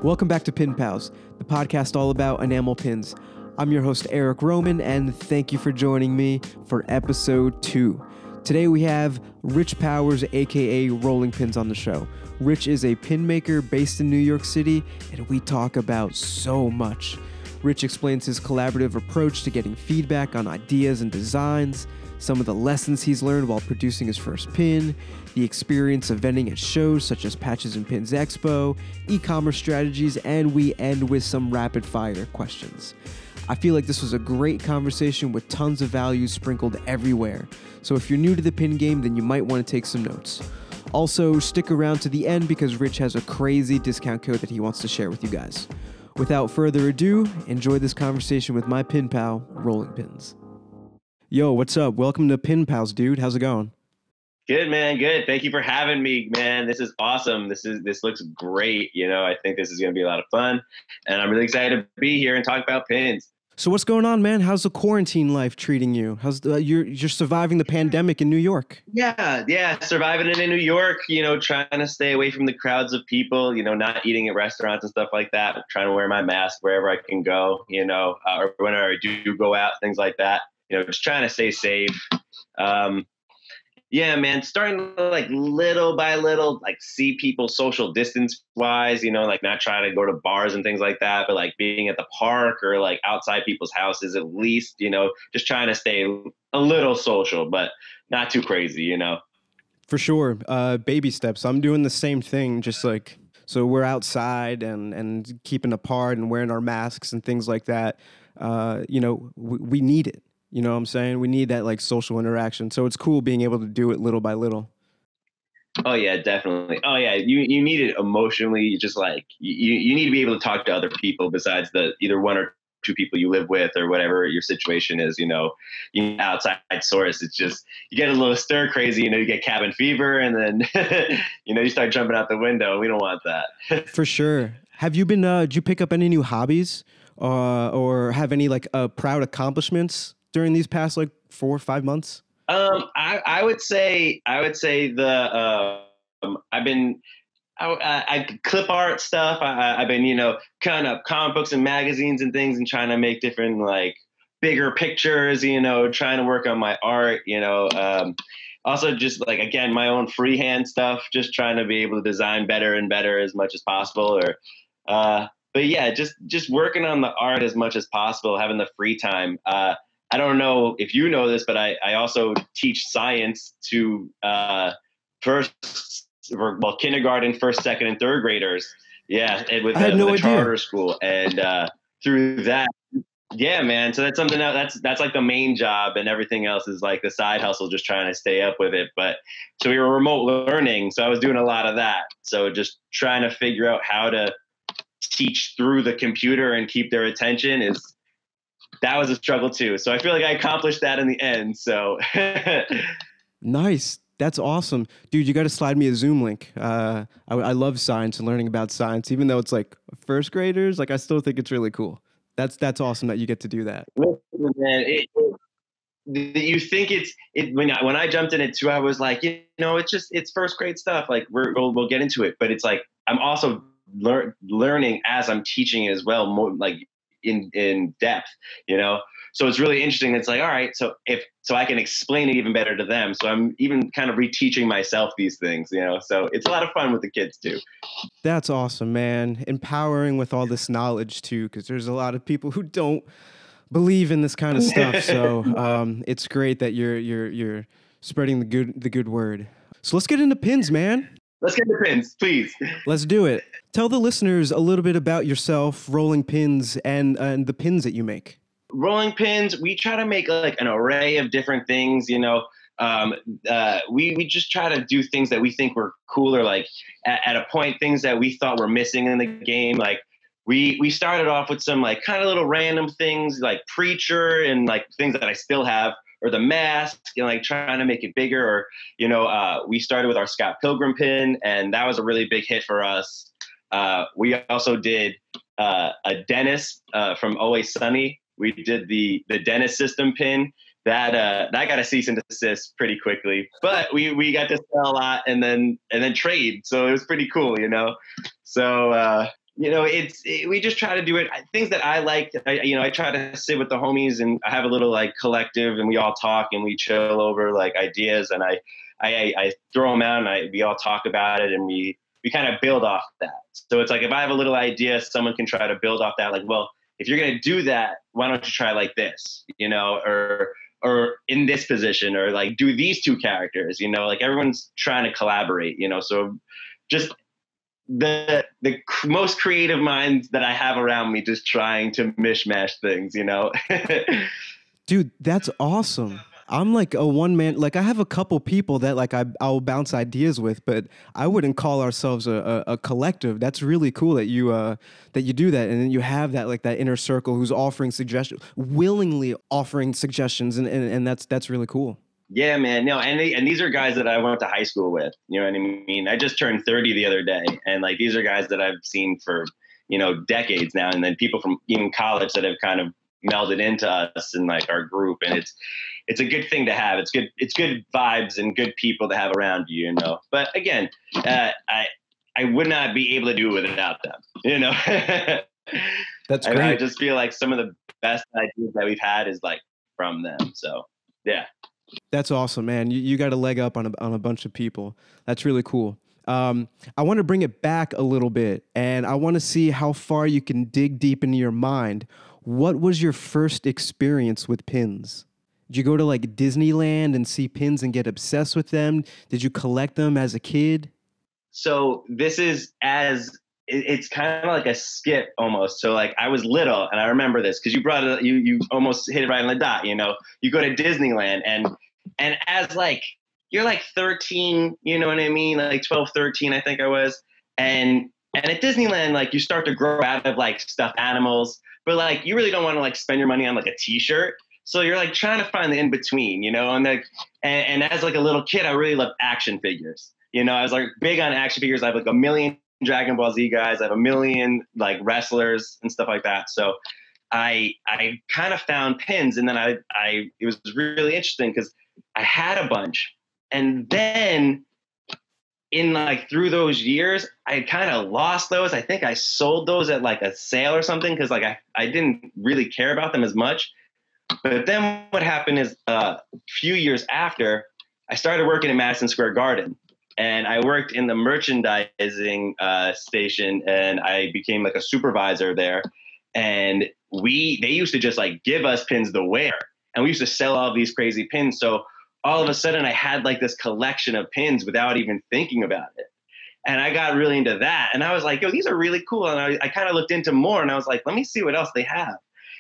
Welcome back to Pin Pals, the podcast all about enamel pins. I'm your host, Eric Roman, and thank you for joining me for episode 2. Today we have Rich Powers, aka Rolling Pins, on the show. Rich is a pin maker based in New York City, and we talk about so much. Rich explains his collaborative approach to getting feedback on ideas and designs, some of the lessons he's learned while producing his first pin, the experience of vending at shows such as Patches and Pins Expo, e-commerce strategies, and we end with some rapid-fire questions. I feel like this was a great conversation with tons of value sprinkled everywhere. So if you're new to the pin game, then you might want to take some notes. Also, stick around to the end because Rich has a crazy discount code that he wants to share with you guys. Without further ado, enjoy this conversation with my pin pal, Rolling Pins. Yo, what's up? Welcome to Pin Pals, dude. How's it going? Good, man. Good. Thank you for having me, man. This is awesome. This looks great. I think this is going to be a lot of fun, and I'm really excited to be here and talk about pins. So what's going on, man? How's the quarantine life treating you? How's you're surviving the pandemic in New York? Yeah, surviving it in New York. Trying to stay away from the crowds of people. Not eating at restaurants and stuff like that. Trying to wear my mask wherever I can go. Or whenever I do go out, things like that. Just trying to stay safe. Yeah, man, starting to little by little, see people social distance wise, not trying to go to bars and things like that, but being at the park or outside people's houses at least, just trying to stay a little social, but not too crazy, For sure. Baby steps. I'm doing the same thing, just so we're outside and keeping apart and wearing our masks and things like that. We need it. You know what I'm saying? We need that social interaction. So it's cool being able to do it little by little. Oh yeah, definitely. Oh yeah, you need it emotionally. Just you need to be able to talk to other people besides the either one or two people you live with or whatever your situation is. You outside source. It's just you get a little stir crazy. You get cabin fever, and then you start jumping out the window. We don't want that. For sure. Have you been? Did you pick up any new hobbies, or have any proud accomplishments during these past 4 or 5 months? I would say the I clip art stuff. I've been kind of comic books and magazines and things and trying to make different bigger pictures. Trying to work on my art. Also just again my own freehand stuff. Just trying to be able to design better and better as much as possible. But yeah, just working on the art as much as possible. Having the free time. I don't know if you know this, but I also teach science to kindergarten, first, second, and third graders. Yeah, with a charter school, and through that, yeah, man. So that's something that's the main job, and everything else is the side hustle, just trying to stay up with it. But so we were remote learning, so I was doing a lot of that. So just trying to figure out how to teach through the computer and keep their attention that was a struggle too. So I feel like I accomplished that in the end. So nice. That's awesome. Dude, you got to slide me a Zoom link. I love science and learning about science, even though it's first graders. I still think it's really cool. That's awesome that you get to do that. Listen, man, you think when I jumped in it too, I was it's first grade stuff. We'll get into it, but it's I'm also learning as I'm teaching as well, more in depth, so it's really interesting. It's all right, so I can explain it even better to them, so I'm even kind of reteaching myself these things, so it's a lot of fun with the kids too. That's awesome, man. Empowering with all this knowledge too, because there's a lot of people who don't believe in this kind of stuff. So it's great that you're spreading the good word. So let's get into pins, man. Let's get into pins, please. Let's do it. Tell the listeners a little bit about yourself, Rolling Pins, and the pins that you make. Rolling Pins, we try to make an array of different things. We just try to do things that we think were cool, or at a point things that we thought were missing in the game. We started off with some kind of little random things like Preacher and things that I still have, or the mask, and trying to make it bigger. Or we started with our Scott Pilgrim pin, and that was a really big hit for us. We also did a Dennis from Always Sunny. We did the Dennis system pin. That got a cease and desist pretty quickly, but we got to sell a lot and then trade. So it was pretty cool, So we just try to do it. Things that I like, I try to sit with the homies and I have a little like collective and we all talk and we chill over like ideas and I throw them out and we all talk about it and we kind of build off that. So it's like, if I have a little idea, someone can try to build off that. Like, well, if you're going to do that, why don't you try like this, or in this position, or like do these two characters, like everyone's trying to collaborate, so just the most creative minds that I have around me just trying to mishmash things. Dude, that's awesome. I'm like a one man, like I have a couple people that like I'll bounce ideas with, but I wouldn't call ourselves a collective. That's really cool that you do that, and then you have that like that inner circle who's offering suggestions, willingly offering suggestions, and that's really cool. Yeah, man. No, and these are guys that I went to high school with. You know what I mean? I just turned 30 the other day, and like these are guys that I've seen for decades now, and then people from even college that have kind of melded into us and like our group, and it's a good thing to have. It's good vibes and good people to have around you. But again, I would not be able to do it without them. That's great. I just feel like some of the best ideas that we've had is like from them. So yeah. That's awesome, man. You got a leg up on a bunch of people. That's really cool. I want to bring it back a little bit, and I want to see how far you can dig deep into your mind. What was your first experience with pins? Did you go to like Disneyland and see pins and get obsessed with them? Did you collect them as a kid? So it's kind of like a skip almost. So like I was little and I remember this because you brought it, you almost hit it right on the dot. You go to Disneyland and as like, you're like 13, you know what I mean? Like 12, 13, I think I was. And at Disneyland, like you start to grow out of like stuffed animals, but like you really don't want to like spend your money on like a t-shirt. So you're like trying to find the in between, and like, and as like a little kid, I really loved action figures. I was like big on action figures. I have like a million Dragon Ball Z guys. I have a million like wrestlers and stuff like that. So I kind of found pins, and then it was really interesting because I had a bunch, and then in like through those years, I kind of lost those. I think I sold those at like a sale or something because like I didn't really care about them as much. But then what happened is a few years after, I started working in Madison Square Garden. And I worked in the merchandising station, and I became like a supervisor there. And they used to just like give us pins to wear, and we used to sell all these crazy pins. So all of a sudden, I had like this collection of pins without even thinking about it. And I got really into that, and I was like, "Yo, these are really cool." And I kind of looked into more, and I was like, "Let me see what else they have."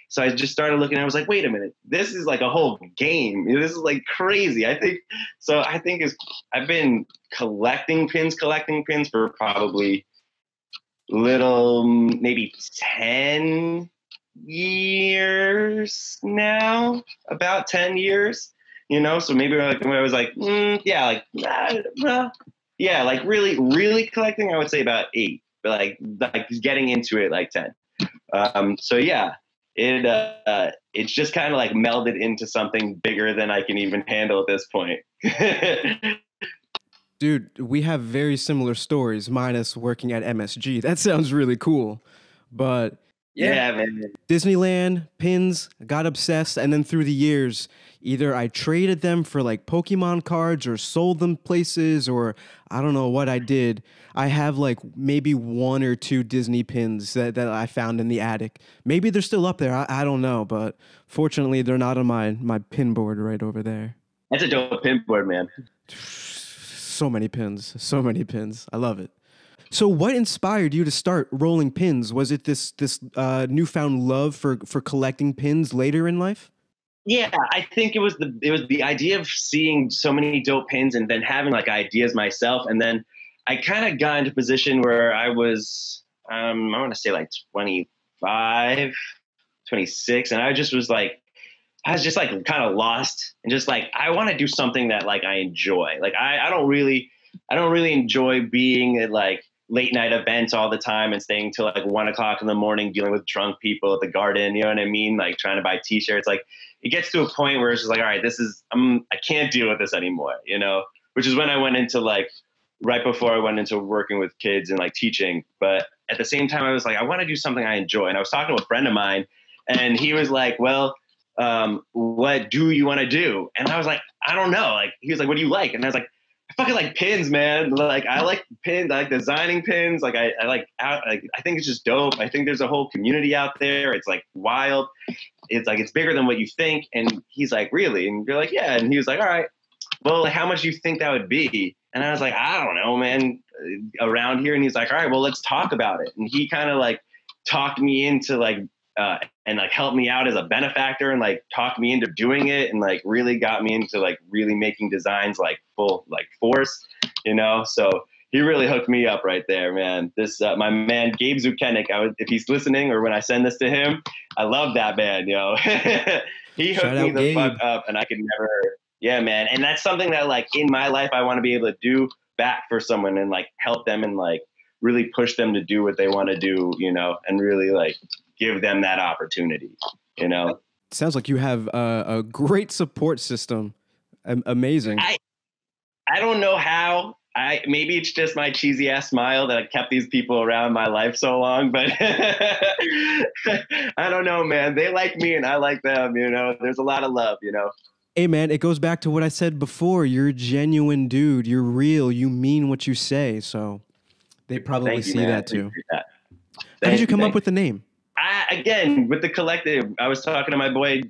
So I just started looking. And I was like, "Wait a minute, this is like a whole game. This is like crazy." I've been collecting pins for probably maybe 10 years now, about 10 years, so maybe like when I was like, yeah, like really, really collecting, I would say about 8, but like getting into it like 10. So yeah, it's just kind of like melded into something bigger than I can even handle at this point. Dude, we have very similar stories, minus working at MSG. That sounds really cool. But yeah, man. Disneyland, pins, got obsessed, and then through the years, either I traded them for like Pokemon cards or sold them places, or I don't know what I did. I have like maybe 1 or 2 Disney pins that I found in the attic. Maybe they're still up there. I don't know, but fortunately, they're not on my pin board right over there. That's a dope pin board, man. So many pins. So many pins. I love it. So what inspired you to start rolling pins? Was it this newfound love for collecting pins later in life? Yeah, I think it was the idea of seeing so many dope pins and then having like ideas myself. And then I kind of got into a position where I was, I want to say like 25, 26. And I was just like kind of lost and just like, I want to do something that like I enjoy. Like I don't really enjoy being at like late night events all the time and staying till like 1 o'clock in the morning, dealing with drunk people at the garden. You know what I mean? Like trying to buy t-shirts. Like it gets to a point where it's just like, all right, I can't deal with this anymore, which is when I went into like, right before I went into working with kids and like teaching. But at the same time, I was like, I want to do something I enjoy. And I was talking to a friend of mine, and he was like, well, what do you want to do? And I was like, I don't know. Like, he was like, what do you like? And I was like, I fucking like pins, man. Like, I like pins. I like designing pins. Like, I think it's just dope. I think there's a whole community out there. It's like wild. It's like, it's bigger than what you think. And he's like, really? And you're like, yeah. And he was like, all right, well, like, how much do you think that would be? And I was like, I don't know, man, around here. And he's like, all right, well, let's talk about it. And he kind of like talked me into like, and like helped me out as a benefactor and like talked me into doing it and like really got me into like really making designs like full like force, you know? So he really hooked me up right there, man. This, my man, Gabe Zukenik, if he's listening or when I send this to him, I love that man, yo. He hooked me the fuck up and I could never, yeah, man. And that's something that like in my life, I want to be able to do back for someone and like help them and like really push them to do what they want to do, you know, and really like give them that opportunity, you know? Sounds like you have a great support system. Amazing. I don't know how. Maybe it's just my cheesy ass smile that kept these people around my life so long, but I don't know, man. They like me and I like them, you know? There's a lot of love, you know? Hey, man, it goes back to what I said before. You're a genuine dude. You're real. You mean what you say. So they probably see that too. How did you come up with the name? Again, with the collective, I was talking to my boy,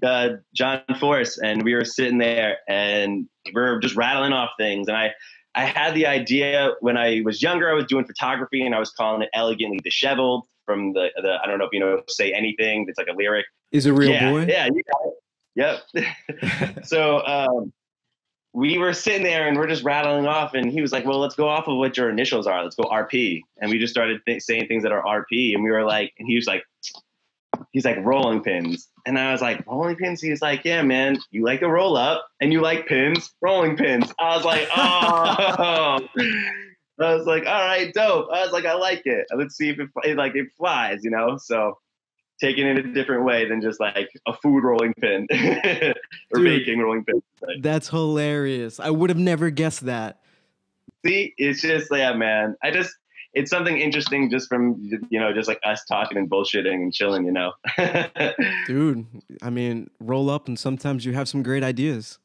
John Force, and we were sitting there and we were just rattling off things. And I had the idea when I was younger, I was doing photography and I was calling it Elegantly Disheveled from the I don't know if you know, Say Anything. It's like a lyric. Is a real boy? Yeah, you got it. Yep. So we were sitting there and we're just rattling off, and he was like, well, let's go off of what your initials are. Let's go RP. And we just started saying things that are RP. And we were like, and he's like, rolling pins. And I was like, rolling pins? He was like, yeah, man, you like to roll up and you like pins, rolling pins. I was like, oh. I was like, all right, dope. I was like, I like it. Let's see if it flies, you know? So taking it a different way than just like a food rolling pin or baking rolling pin. Like, that's hilarious. I would have never guessed that. See, it's just, yeah, man. It's something interesting just from, you know, just like us talking and bullshitting and chilling, you know? Dude, I mean, roll up and sometimes you have some great ideas.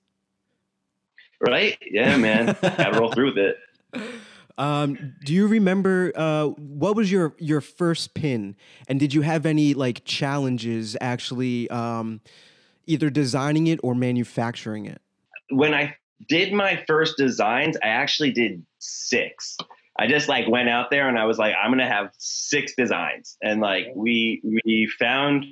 Right? Yeah, man. Gotta roll through with it. Do you remember what was your first pin, and did you have any like challenges actually either designing it or manufacturing it? When I did my first designs, I actually did 6. I just like went out there and I was like, I'm gonna have 6 designs, and like we found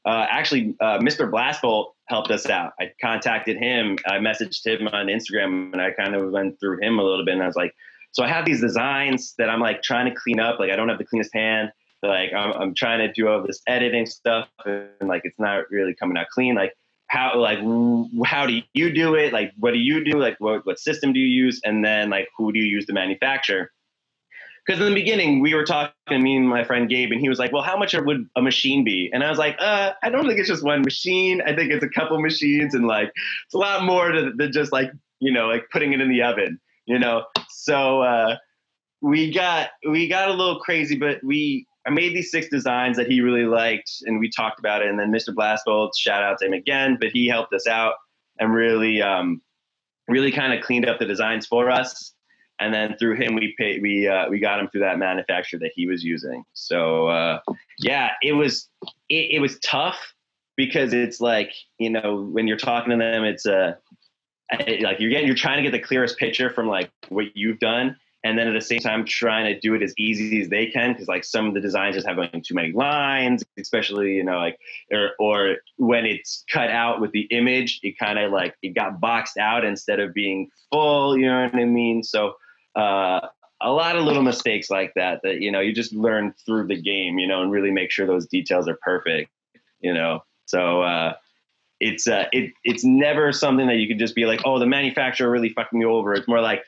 Mr. Blastbolt helped us out. I contacted him, I messaged him on Instagram, and I kind of went through him a little bit, and I was like, so I have these designs that I'm like trying to clean up. Like, I don't have the cleanest hand. Like, I'm trying to do all this editing stuff, and like it's not really coming out clean. Like, how do you do it? Like, what do you do? Like, what system do you use? And then like, who do you use to manufacture? Because in the beginning, we were talking, me and my friend Gabe, and he was like, well, how much would a machine be? And I was like, I don't think it's just one machine. I think it's a couple machines, and like it's a lot more than just like, you know, like putting it in the oven, you know? So we got a little crazy, but I made these 6 designs that he really liked, and we talked about it. And then Mr. Blastbolt, shout out to him again, but he helped us out and really kind of cleaned up the designs for us. And then through him, we got him through that manufacturer that he was using. So yeah, it was tough because it's like, you know, when you're talking to them, it's like you're trying to get the clearest picture from like what you've done, and then at the same time trying to do it as easy as they can, because like some of the designs just have like too many lines, especially, you know, like or when it's cut out with the image, it kind of like it got boxed out instead of being full, you know what I mean? So a lot of little mistakes like that you know, you just learn through the game, you know, and really make sure those details are perfect, you know. So it's never something that you could just be like, oh, the manufacturer really fucked me over. It's more like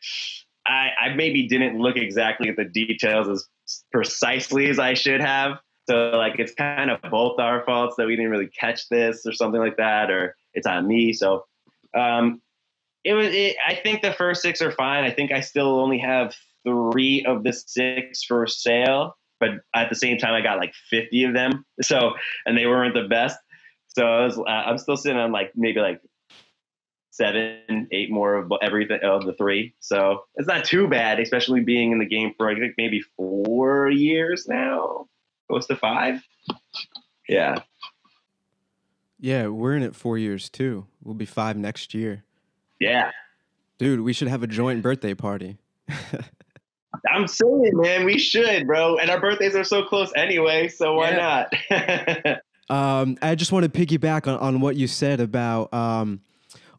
I maybe didn't look exactly at the details as precisely as I should have. So like it's kind of both our faults that we didn't really catch this or something like that, or it's on me. So I think the first 6 are fine. I think I still only have 3 of the 6 for sale. but at the same time, I got like 50 of them. So, and they weren't the best. So I'm still sitting on like maybe like 7, 8 more of everything of the 3. So it's not too bad, especially being in the game for I think maybe 4 years now, close to 5. Yeah. Yeah, we're in it 4 years too. We'll be 5 next year. Yeah. Dude, we should have a joint birthday party. I'm saying, man, we should, bro. And our birthdays are so close anyway, so why not? I just want to piggyback on what you said about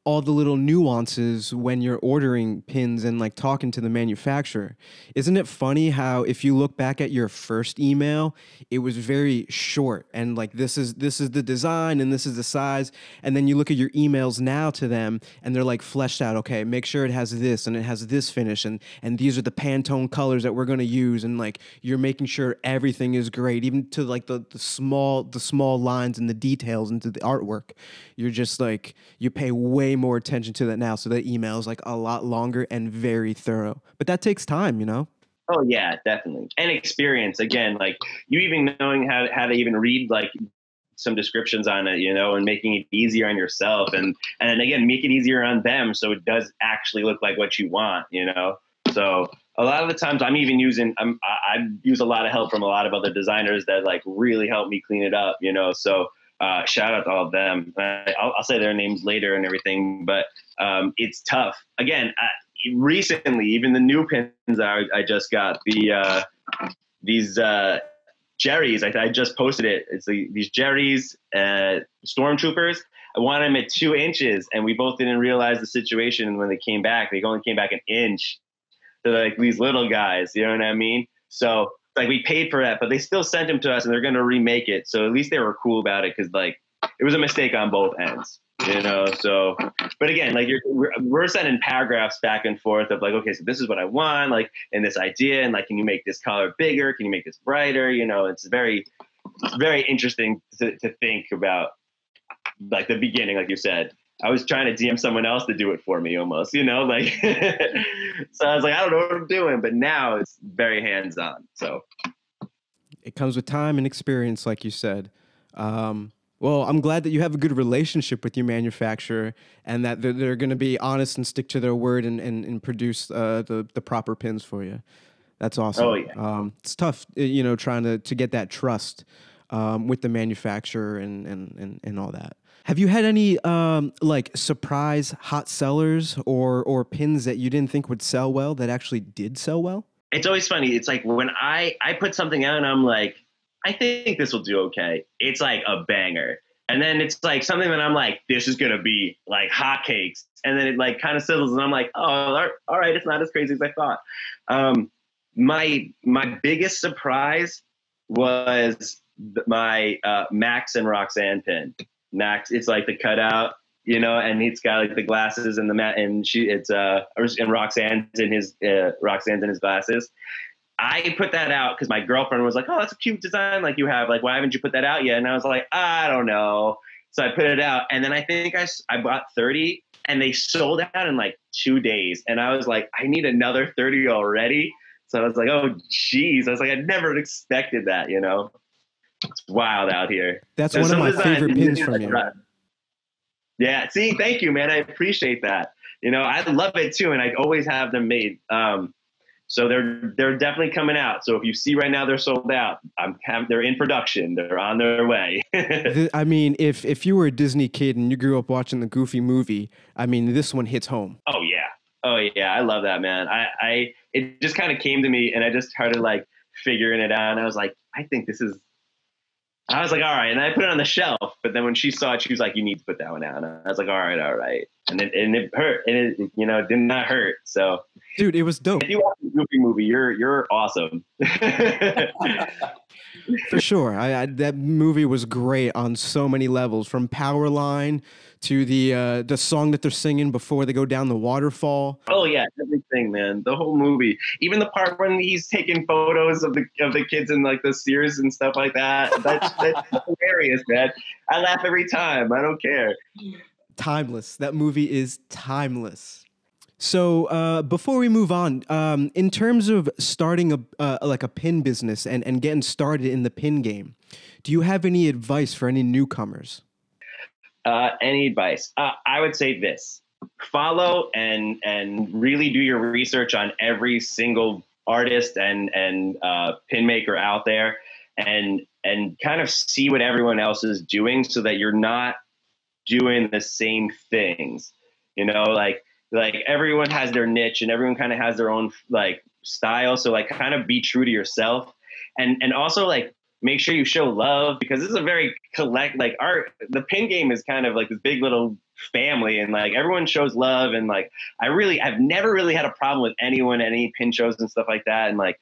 all the little nuances when you're ordering pins and like talking to the manufacturer. Isn't it funny how if you look back at your first email, it was very short and like this is the design and this is the size, and then you look at your emails now to them and they're like fleshed out. Okay, make sure it has this and it has this finish and these are the Pantone colors that we're going to use, and like you're making sure everything is great, even to like the small lines and the details into the artwork. You're just like, you pay way more attention to that now. So the email is like a lot longer and very thorough. But that takes time, you know? Oh yeah, definitely. And experience. Again, like you even knowing how to even read like some descriptions on it, you know, and making it easier on yourself and then again, make it easier on them so it does actually look like what you want, you know? So a lot of the times I'm even using, I use a lot of help from a lot of other designers that like really help me clean it up, you know? So shout out to all of them. I'll say their names later and everything, but it's tough. Again, recently, even the new pins I just got, these Jerry's, I just posted it. It's these Jerry's Stormtroopers. I wanted them at 2 inches, and we both didn't realize the situation when they came back. They only came back an inch. They're like these little guys, you know what I mean? So like we paid for that, but they still sent them to us and they're going to remake it. So at least they were cool about it. Cause like it was a mistake on both ends, you know? So, but again, like we're sending paragraphs back and forth of like, okay, so this is what I want, like, and this idea, and like, can you make this color bigger? Can you make this brighter? You know, it's very interesting to think about like the beginning, like you said. I was trying to DM someone else to do it for me almost, you know, like, so I was like, I don't know what I'm doing, but now it's very hands-on. So it comes with time and experience, like you said. Well, I'm glad that you have a good relationship with your manufacturer and that they're going to be honest and stick to their word and produce the proper pins for you. That's awesome. Oh, yeah. It's tough, you know, trying to get that trust with the manufacturer and all that. Have you had any like surprise hot sellers or pins that you didn't think would sell well that actually did sell well? It's always funny. It's like when I put something out and I'm like, I think this will do okay. It's like a banger. And then it's like something that I'm like, this is going to be like hotcakes. And then it like kind of sizzles and I'm like, oh, all right. It's not as crazy as I thought. My biggest surprise was my Max and Roxanne pin. Max, it's like the cutout, you know, and he's got like the glasses and the mat, and and Roxanne's in his glasses. I put that out because my girlfriend was like, "Oh, that's a cute design, like you have. Like, why haven't you put that out yet?" And I was like, "I don't know." So I put it out, and then I think I bought 30, and they sold out in like 2 days, and I was like, "I need another 30 already." So I was like, "Oh, geez!" I was like, "I never expected that," you know. It's wild out here. That's one of my favorite pins from you. Yeah. See, thank you, man. I appreciate that. You know, I love it too, and I always have them made. So they're definitely coming out. So if you see right now they're sold out, they're in production. They're on their way. I mean, if you were a Disney kid and you grew up watching the Goofy movie, I mean, this one hits home. Oh yeah. Oh yeah. I love that, man. It just kind of came to me, and I just started like figuring it out. And I was like, I think this is. I was like, all right. And I put it on the shelf. But then when she saw it, she was like, you need to put that one out. And I was like, all right. And it hurt. And it, you know, it did not hurt. So, dude, it was dope. If you watch the Goofy movie, you're awesome. For sure. That movie was great on so many levels, from Powerline to the song that they're singing before they go down the waterfall. Oh yeah, everything, man. The whole movie, even the part when he's taking photos of the kids in like the Sears and stuff like that. That's hilarious, man. I laugh every time. I don't care. Timeless. That movie is timeless. So before we move on, in terms of starting a pin business and getting started in the pin game, do you have any advice for any newcomers? Any advice? I would say this: follow and really do your research on every single artist and pin maker out there, and kind of see what everyone else is doing, so that you're not doing the same things. You know, like everyone has their niche and everyone kind of has their own like style. So like kind of be true to yourself, and also like make sure you show love, because this is a very like the pin game is kind of like this big little family, and like everyone shows love, and like I've never really had a problem with anyone, any pin shows and stuff like that. And like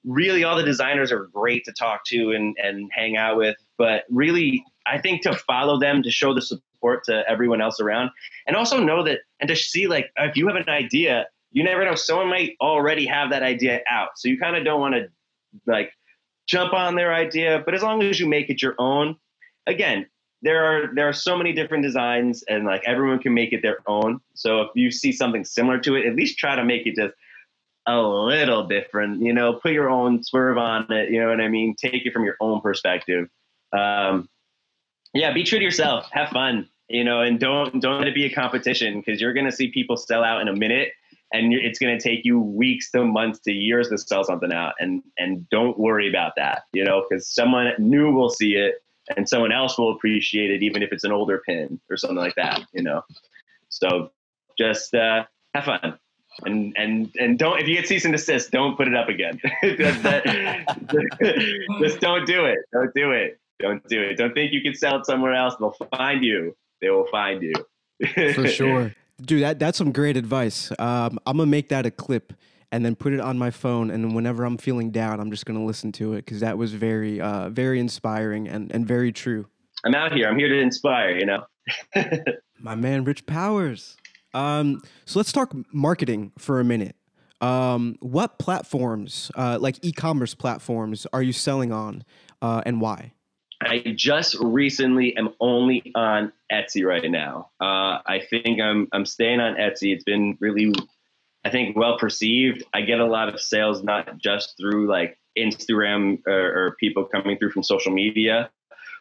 really all the designers are great to talk to and hang out with, but really I think to follow them, to show the support to everyone else around, and also know that, and to see like if you have an idea, you never know, someone might already have that idea out, so you kind of don't want to like jump on their idea. But as long as you make it your own, again, there are so many different designs, and like everyone can make it their own. So if you see something similar to it, at least try to make it just a little different, you know, put your own swerve on it. You know what I mean? Take it from your own perspective. Yeah, be true to yourself, have fun, you know, and don't let it be a competition, because you're going to see people sell out in a minute, and it's going to take you weeks to months to years to sell something out. And don't worry about that, you know, because someone new will see it and someone else will appreciate it, even if it's an older pin or something like that, you know? So just have fun. And don't, if you get cease and desist, don't put it up again. Just don't do it. Don't do it. Don't do it. Don't think you can sell it somewhere else. They'll find you. They will find you. For sure. Dude, that's some great advice. I'm going to make that a clip and then put it on my phone. And whenever I'm feeling down, I'm just going to listen to it, because that was very, very inspiring and very true. I'm out here. I'm here to inspire, you know. My man, Rich Powers. So let's talk marketing for a minute. What platforms, like e-commerce platforms, are you selling on, and why? I just recently am only on Etsy right now. I think I'm staying on Etsy. It's been really, I think, well perceived. I get a lot of sales, not just through like Instagram or people coming through from social media,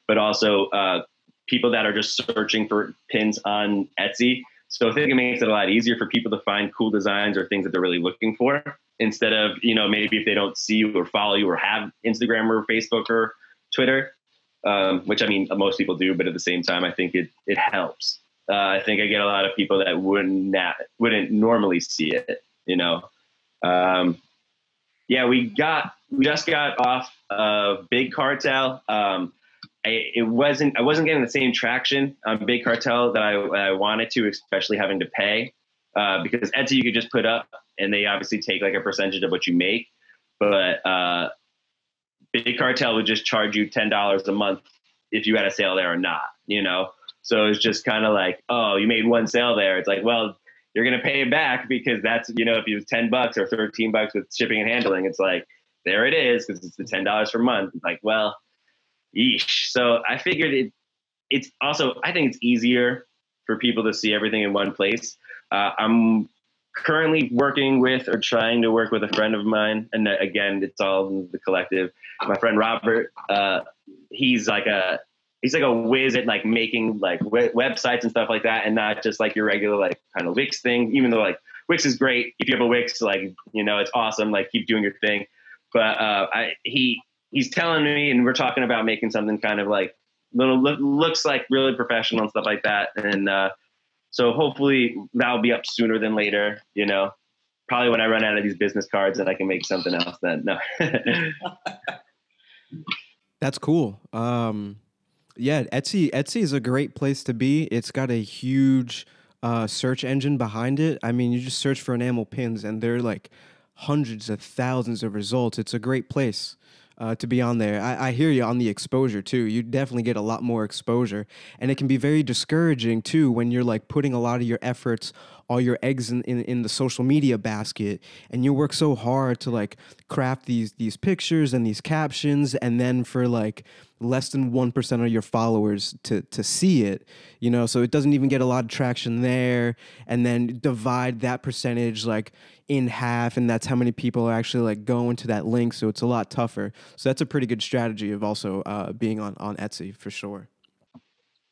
but also people that are just searching for pins on Etsy. So I think it makes it a lot easier for people to find cool designs or things that they're really looking for, instead of, you know, maybe if they don't see you or follow you or have Instagram or Facebook or Twitter, which I mean, most people do, but at the same time, I think it helps. I think I get a lot of people that wouldn't normally see it, you know? Yeah, I just got off of Big Cartel. I wasn't getting the same traction on Big Cartel that I wanted to, especially having to pay, because Etsy you could just put up, and they obviously take like a percentage of what you make, but Big Cartel would just charge you $10 a month if you had a sale there or not, you know? So it's just kind of like, oh, you made one sale there. It's like, well, you're going to pay it back, because that's, you know, if it was $10 or $13 with shipping and handling, it's like, there it is, because it's the $10 per month. It's like, well, yeesh. So I figured it's also, I think it's easier for people to see everything in one place. I'm currently working with, or trying to work with, a friend of mine. And again, it's all in the collective. My friend Robert, he's like a whiz at like making like websites and stuff like that, and not just like your regular like kind of Wix thing. Even though like Wix is great, if you have a Wix, like, you know, it's awesome. Like, keep doing your thing. But he's telling me, and we're talking about making something kind of like looks like really professional and stuff like that. And so hopefully that'll be up sooner than later, you know. Probably when I run out of these business cards and I can make something else then. No. That's cool. Yeah, Etsy is a great place to be. It's got a huge search engine behind it. I mean, you just search for enamel pins, and there are like hundreds of thousands of results. It's a great place to be on there. I hear you on the exposure too. You definitely get a lot more exposure, and it can be very discouraging too when you're like putting a lot of your efforts all your eggs in the social media basket, and you work so hard to like craft these pictures and these captions, and then for like less than 1% of your followers to see it, you know, so it doesn't even get a lot of traction there, and then divide that percentage like in half, and that's how many people are actually like going to that link, so it's a lot tougher. So that's a pretty good strategy of also being on Etsy for sure.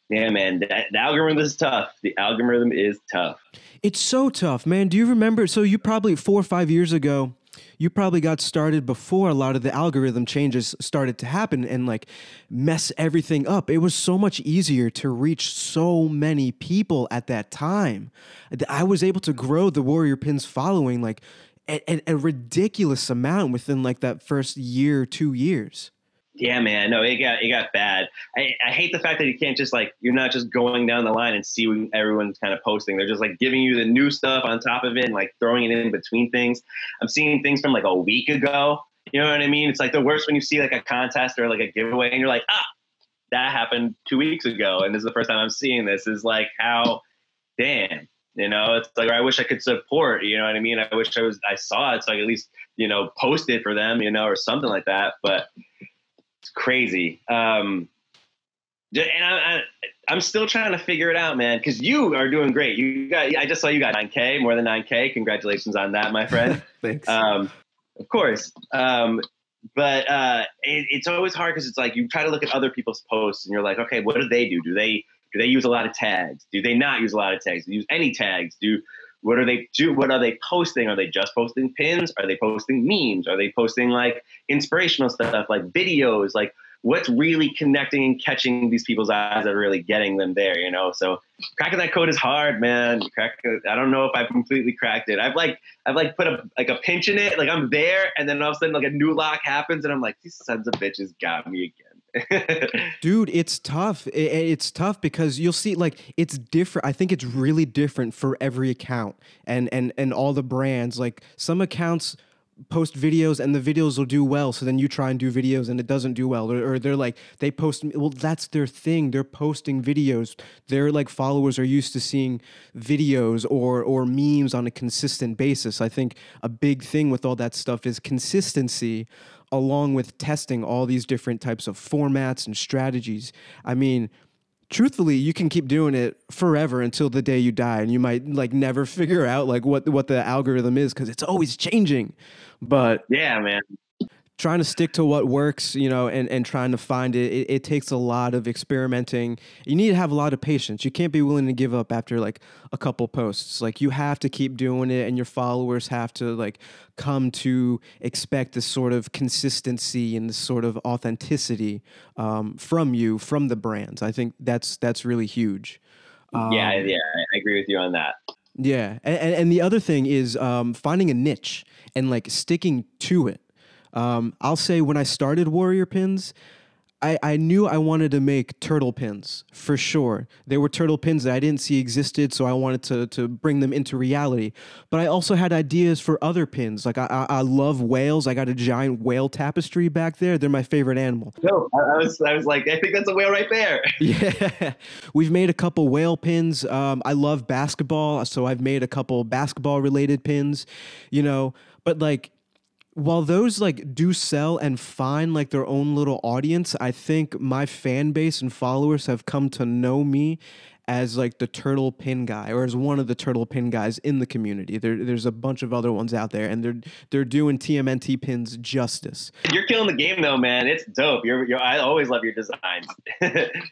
Yeah, man, the algorithm is tough. The algorithm is tough. It's so tough, man. Do you remember? So you probably 4 or 5 years ago, you probably got started before a lot of the algorithm changes started to happen and like mess everything up. It was so much easier to reach so many people at that time. I was able to grow the Warrior Pins following like a ridiculous amount within like that first year, 2 years. Yeah, man. No, it got bad. I hate the fact that you can't just like you're not just going down the line and see what everyone's kind of posting. They're just like giving you the new stuff on top of it and like throwing it in between things. I'm seeing things from like a week ago. You know what I mean? It's like the worst when you see like a contest or like a giveaway and you're like, that happened 2 weeks ago, and this is the first time I'm seeing this. Is like how damn. You know, it's like I wish I could support. You know what I mean? I wish I saw it so I could at least post it for them. Or something like that. But it's crazy. And I'm still trying to figure it out, man, because you are doing great. I just saw you got 9K, more than 9K. Congratulations on that, my friend. Thanks. Of course. But it's always hard because it's like you try to look at other people's posts and you're like, okay, what do they do? Do they use a lot of tags? Do they not use a lot of tags? Do they use any tags? What are they posting? Are they just posting pins? Are they posting memes? Are they posting like inspirational stuff, like videos? Like what's really connecting and catching these people's eyes that are really getting them there, So cracking that code is hard, man. I don't know if I've completely cracked it. I've put a pinch in it, like I'm there, and then all of a sudden like a new lock happens, and I'm like, these sons of bitches got me again. Dude, it's tough. It's tough because you'll see like it's different. I think it's really different for every account and all the brands. Like some accounts post videos and the videos will do well, so then you try and do videos and it doesn't do well, or they're like they post, well, that's their thing, they're posting videos, their like followers are used to seeing videos or memes on a consistent basis. I think a big thing with all that stuff is consistency, along with testing all these different types of formats and strategies. I mean, truthfully, you can keep doing it forever until the day you die, and you might like never figure out like what the algorithm is because it's always changing. But yeah, man, trying to stick to what works, and trying to find it takes a lot of experimenting. You need to have a lot of patience. You can't be willing to give up after like a couple posts. Like you have to keep doing it, and your followers have to like come to expect this sort of consistency and this sort of authenticity from you, from the brands. I think that's really huge. Yeah, I agree with you on that. Yeah, and the other thing is finding a niche and like sticking to it. I'll say when I started Warrior Pins, I knew I wanted to make turtle pins for sure. There were turtle pins that I didn't see existed, so I wanted to bring them into reality. But I also had ideas for other pins. Like I love whales. I got a giant whale tapestry back there. They're my favorite animal. No, I was like, I think that's a whale right there. Yeah, we've made a couple whale pins. I love basketball, so I've made a couple basketball related pins. But like, while those like do sell and find like their own little audience, I think my fan base and followers have come to know me as like the turtle pin guy, or as one of the turtle pin guys in the community. There's a bunch of other ones out there, and they're doing TMNT pins justice. You're killing the game though, man. It's dope. I always love your designs.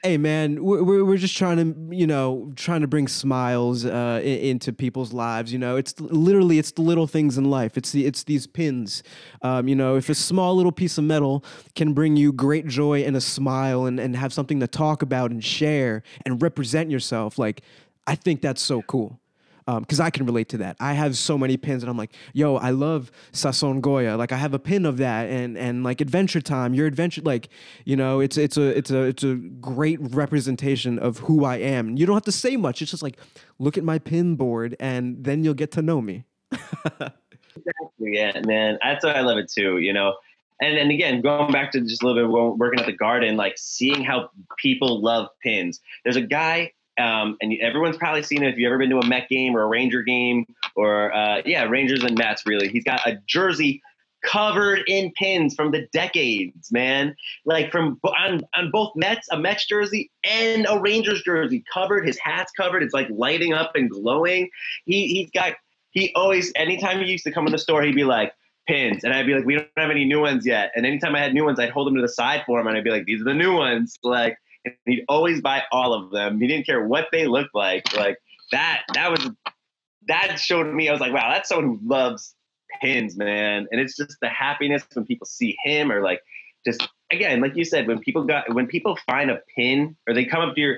Hey man, we're just trying to bring smiles into people's lives. It's literally the little things in life. It's these pins. If a small little piece of metal can bring you great joy and a smile and have something to talk about and share and represent yourself, like I think that's so cool. Because I can relate to that. I have so many pins, and I'm like, yo, I love Sasson Goya. Like I have a pin of that, and like Adventure Time, your adventure, like it's a great representation of who I am. You don't have to say much. It's just like look at my pin board, and then you'll get to know me. Exactly, yeah, man. That's why I love it too. And again, going back to just a little bit working at the garden, like seeing how people love pins. There's a guy And everyone's probably seen it if you've ever been to a Met game or a Ranger game or Rangers and Mets. Really, he's got a jersey covered in pins from the decades, man. Like from on both Mets, a Mets jersey and a Rangers jersey covered. His hat's covered. It's like lighting up and glowing. He always, anytime he used to come in the store, he'd be like, pins. And I'd be like, we don't have any new ones yet. And anytime I had new ones, I'd hold them to the side for him and I'd be like, these are the new ones. Like, and he'd always buy all of them. He didn't care what they looked like. Like that showed me, I was like, wow, that's someone who loves pins, man. And it's just the happiness when people see him, or like, just again, like you said, when people find a pin or they come up to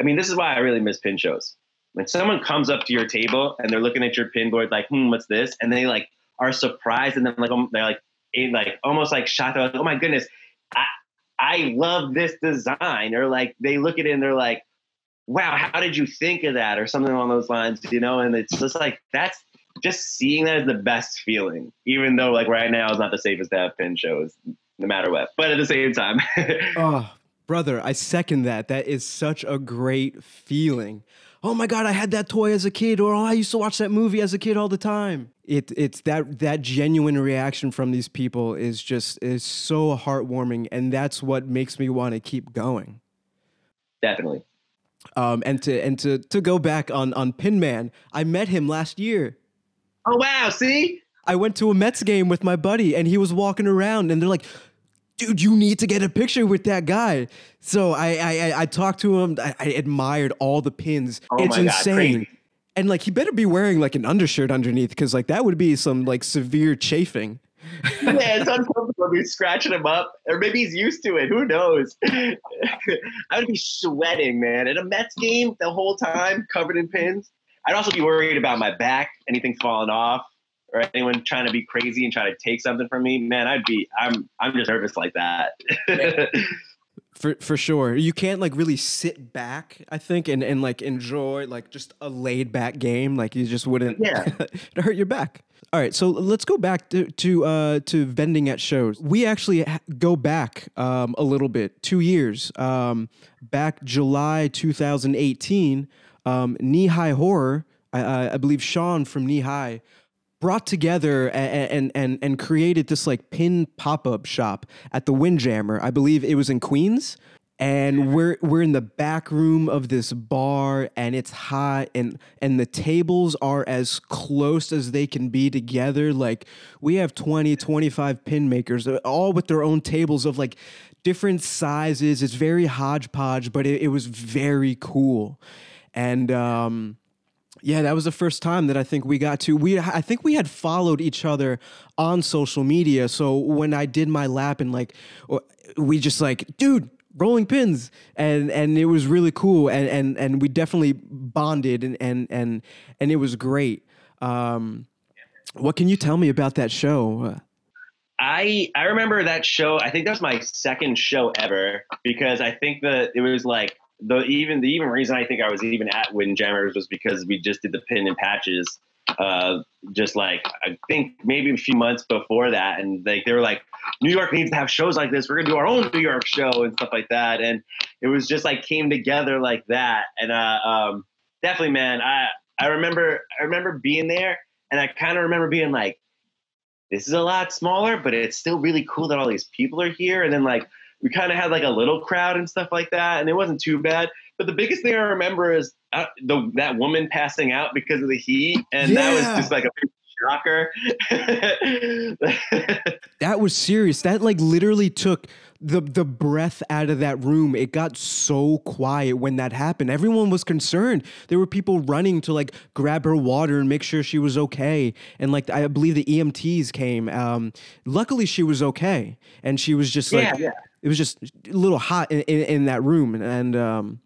this is why I really miss pin shows. When someone comes up to your table and they're looking at your pin board, like, what's this? And they like are surprised, and then like they're like almost like shocked. They're like, oh my goodness, I love this design. Or like they look at it and they're like, wow, how did you think of that? Or something along those lines, And it's just like, that's just seeing that is the best feeling, even though like right now is not the safest to have pin shows, no matter what. But at the same time, oh, brother, I second that. That is such a great feeling. Oh my God, I had that toy as a kid, or I used to watch that movie as a kid all the time. It's that genuine reaction from these people is so heartwarming, and that's what makes me want to keep going. Definitely. And to go back on Pin Man, I met him last year. Oh wow, see? I went to a Mets game with my buddy, and he was walking around, and they're like, dude, you need to get a picture with that guy. So I talked to him. I admired all the pins. Oh it's my insane. God, and like, he better be wearing like an undershirt underneath, because like that would be some like severe chafing. Yeah, it's uncomfortable. He's scratching him up, or maybe he's used to it. Who knows? I would be sweating, man, at a Mets game the whole time, covered in pins. I'd also be worried about my back, anything falling off, or anyone trying to be crazy and try to take something from me. Man, I'm just nervous like that. For sure. You can't like really sit back, I think, and like enjoy like just a laid back game. Like you just wouldn't it'd hurt your back. All right, so let's go back to vending at shows. We actually go back a little bit, 2 years. Back July 2018, Knee High Horror, I believe Sean from Knee High brought together and created this like pin pop-up shop at the Windjammer. I believe it was in Queens. And we're in the back room of this bar, and it's hot, and the tables are as close as they can be together. Like we have 20, 25 pin makers, all with their own tables of like different sizes. It's very hodgepodge, but it was very cool. And yeah, that was the first time that I think we got to. I think we had followed each other on social media. So when I did my lap, and like we just like, dude, rolling pins, and it was really cool, and we definitely bonded, and it was great. What can you tell me about that show? I remember that show. I think that was my second show ever, because I think that it was like the even reason I think I was even at Windjammer was because we just did the pin and patches. Just like I think maybe a few months before that, and like they were like, New York needs to have shows like this. We're gonna do our own New York show and stuff like that. And it was just like came together like that. And definitely, man, I remember being there, and I kind of remember being like, this is a lot smaller, but it's still really cool that all these people are here. And then like we kind of had like a little crowd and stuff like that, and it wasn't too bad. But the biggest thing I remember is that woman passing out because of the heat, and that was just like a big shocker. That was serious. That like literally took the breath out of that room. It got so quiet when that happened. Everyone was concerned. There were people running to like grab her water and make sure she was okay. And like I believe the EMTs came. Luckily she was okay, and she was just like it was just a little hot in that room, and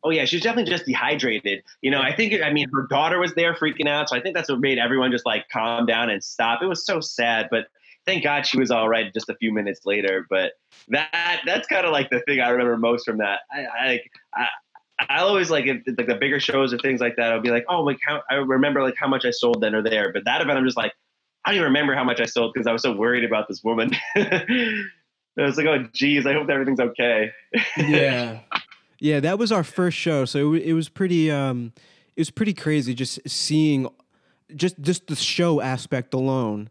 oh yeah, she's definitely just dehydrated. I think, her daughter was there freaking out. So I think that's what made everyone just like calm down and stop. It was so sad, but thank God she was all right just a few minutes later. But that's kind of like the thing I remember most from that. I always like, if like the bigger shows or things like that, I'll be like, oh, like I remember like how much I sold then or there. But that event, I'm just like, I don't even remember how much I sold because I was so worried about this woman. I was like, oh geez, I hope everything's okay. Yeah. Yeah, that was our first show, so it was pretty crazy just seeing just the show aspect alone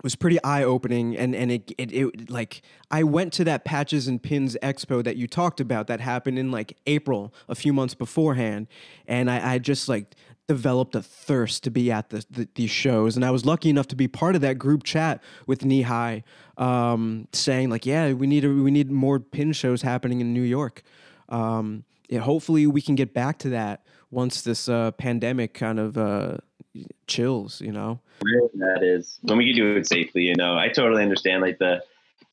was pretty eye opening, and it like I went to that Patches and Pins Expo that you talked about that happened in like April, a few months beforehand, and I just like developed a thirst to be at these shows, and I was lucky enough to be part of that group chat with Knee High, saying like, yeah, we need more pin shows happening in New York. Yeah, hopefully we can get back to that once this pandemic kind of chills, you know. That is when we can do it safely. You know, I totally understand. Like the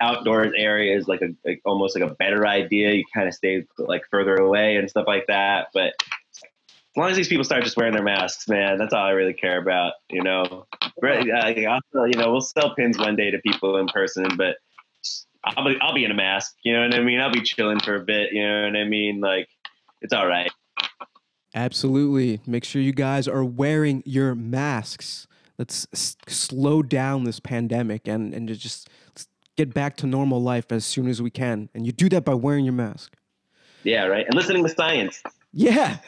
outdoors area is like almost like a better idea. You kind of stay like further away and stuff like that. But as long as these people start just wearing their masks, man, that's all I really care about. You know, also, you know, we'll sell pins one day to people in person, but I'll be in a mask. You know what I mean? I'll be chilling for a bit. You know what I mean? Like, it's all right. Absolutely. Make sure you guys are wearing your masks. Let's slow down this pandemic and just let's get back to normal life as soon as we can. And you do that by wearing your mask. Yeah, right. And listening to science. Yeah.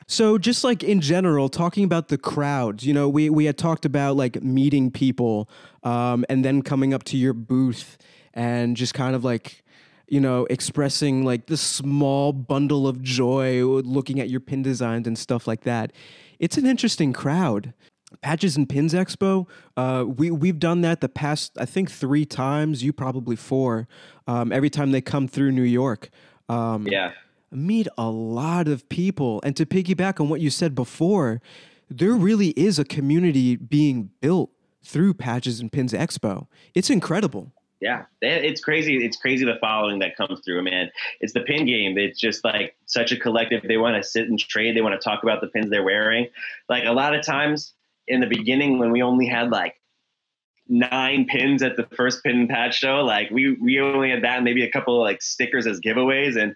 So just like in general, talking about the crowds, you know, we had talked about like meeting people and then coming up to your booth and just kind of like, you know, expressing like the small bundle of joy looking at your pin designs and stuff like that. It's an interesting crowd. Patches and Pins Expo, we've done that the past, I think, 3 times, you probably 4, every time they come through New York. Yeah. Meet a lot of people. And to piggyback on what you said before, there really is a community being built through Patches and Pins Expo. It's incredible. Yeah, it's crazy. It's crazy the following that comes through, man. It's the pin game. It's just like such a collective. They want to sit and trade. They want to talk about the pins they're wearing. Like a lot of times in the beginning when we only had like 9 pins at the first pin and patch show, like we only had that and maybe a couple of like stickers as giveaways. And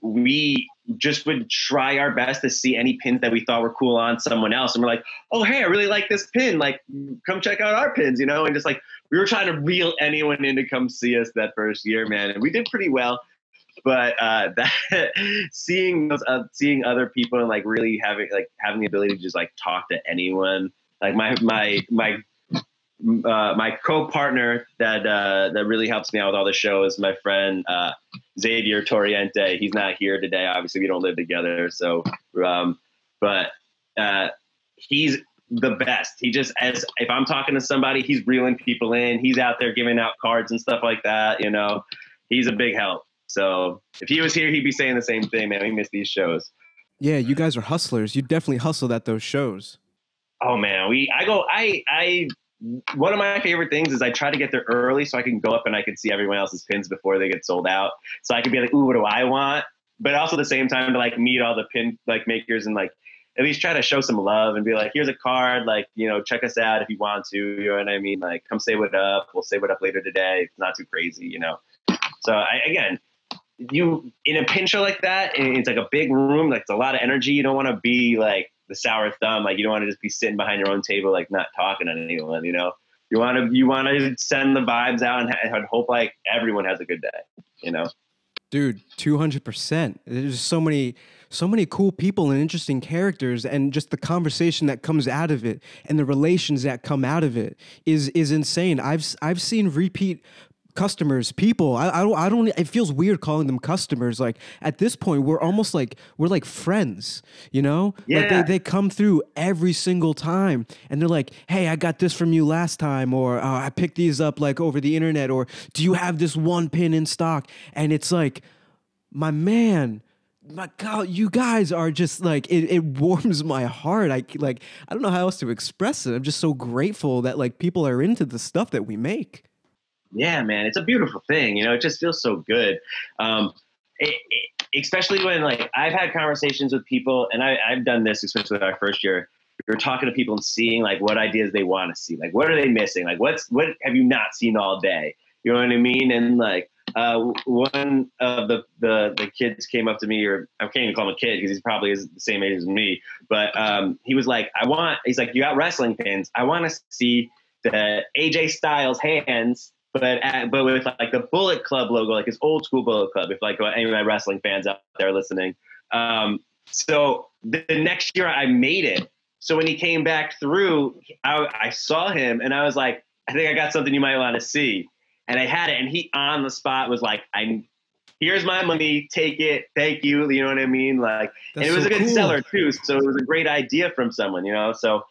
we just would try our best to see any pins that we thought were cool on someone else. And we're like, oh, hey, I really like this pin. Like, come check out our pins, you know? And just like, we were trying to reel anyone in to come see us that first year, man. And we did pretty well. But seeing seeing other people and like really having the ability to just like talk to anyone, like my co-partner that really helps me out with all the shows, my friend Xavier Torriente. He's not here today. Obviously, we don't live together. So, but he's the best. He just, as if I'm talking to somebody, he's reeling people in. He's out there giving out cards and stuff like that. You know, he's a big help. So if he was here, he'd be saying the same thing, man. We miss these shows. Yeah, you guys are hustlers. You definitely hustled at those shows. Oh man, one of my favorite things is I try to get there early so I can go up and I can see everyone else's pins before they get sold out. So I can be like, ooh, what do I want? But also at the same time to like meet all the pin like makers and like at least try to show some love and be like, here's a card, like, you know, check us out if you want to, you know what I mean? Like, come say what up. We'll say what up later today. It's not too crazy, you know? So again, you in a pin show like that, it's like a big room, like it's a lot of energy. You don't want to be like the sour thumb, like you don't want to just be sitting behind your own table, like not talking to anyone. You know, you want to send the vibes out and hope like everyone has a good day. You know, dude, 200%. There's so many cool people and interesting characters, and just the conversation that comes out of it and the relations that come out of it is insane. I've seen repeat customers, people. I don't. It feels weird calling them customers. Like at this point, we're almost like friends. You know, yeah. Like they come through every single time, and they're like, "Hey, I got this from you last time," or "I picked these up like over the internet," or "Do you have this one pin in stock?" And it's like, my man. My God, you guys are just like it warms my heart. I don't know how else to express it. I'm just so grateful that like people are into the stuff that we make. Yeah, man, it's a beautiful thing. You know, it just feels so good. Especially when like I've had conversations with people, and I've done this, especially with our first year. We were talking to people and seeing like what ideas they want to see, like what are they missing, like what have you not seen all day? You know what I mean? And like one of the kids came up to me, or I can't even call him a kid because he's probably the same age as me, but he was like, he's like, you got wrestling pins. I want to see the AJ Styles hands but with like the Bullet Club logo, like his old school Bullet Club. If like any of my wrestling fans out there listening, so the next year I made it. So when he came back through, I saw him and I was like, I think I got something you might want to see. And I had it, and he on the spot was like, here's my money, take it, thank you. You know what I mean? Like, and it was a good seller too. So it was a great idea from someone, you know? So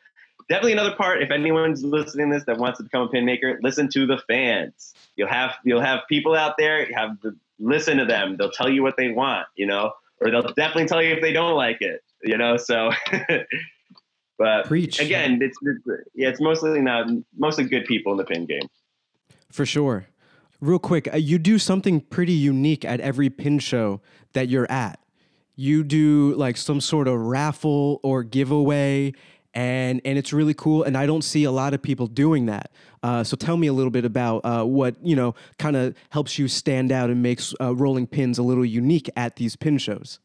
definitely another part. If anyone's listening to this that wants to become a pin maker, listen to the fans. You'll have people out there, listen to them. They'll tell you what they want, you know, or they'll definitely tell you if they don't like it, you know? So, but Preach. Again, it's mostly good people in the pin game. For sure. Real quick, you do something pretty unique at every pin show that you're at. You do like some sort of raffle or giveaway, and it's really cool. And I don't see a lot of people doing that. So tell me a little bit about what, you know, kind of helps you stand out and makes rolling pins a little unique at these pin shows.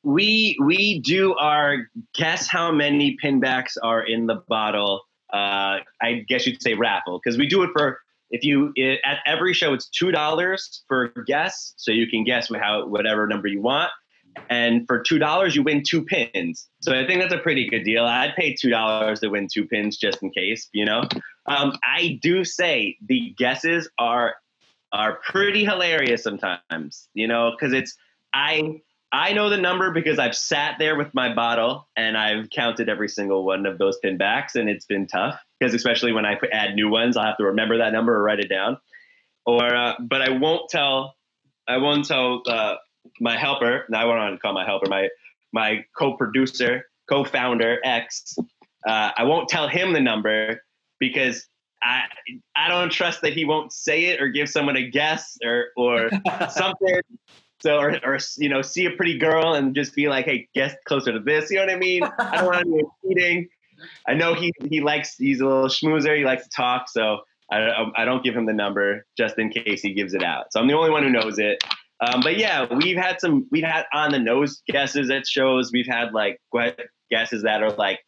We do our guess how many pinbacks are in the bottle. I guess you'd say raffle, because we do it for. At every show, it's $2 for guess. So you can guess whatever number you want. And for $2, you win 2 pins. So I think that's a pretty good deal. I'd pay $2 to win 2 pins just in case, you know. I do say the guesses are pretty hilarious sometimes, you know, because I know the number because I've sat there with my bottle and I've counted every single one of those pinbacks, and it's been tough because especially when I add new ones, I'll have to remember that number or write it down. But I won't tell my helper. Now I want to call my helper, my co-producer, co-founder X. I won't tell him the number because I don't trust that he won't say it or give someone a guess or something. So, or you know, see a pretty girl and just be like, hey, guess closer to this. You know what I mean? I don't want anyone cheating. I know he's a little schmoozer. He likes to talk. So I don't give him the number just in case he gives it out. So I'm the only one who knows it. But yeah, we've had on the nose guesses at shows. We've had like guesses that are like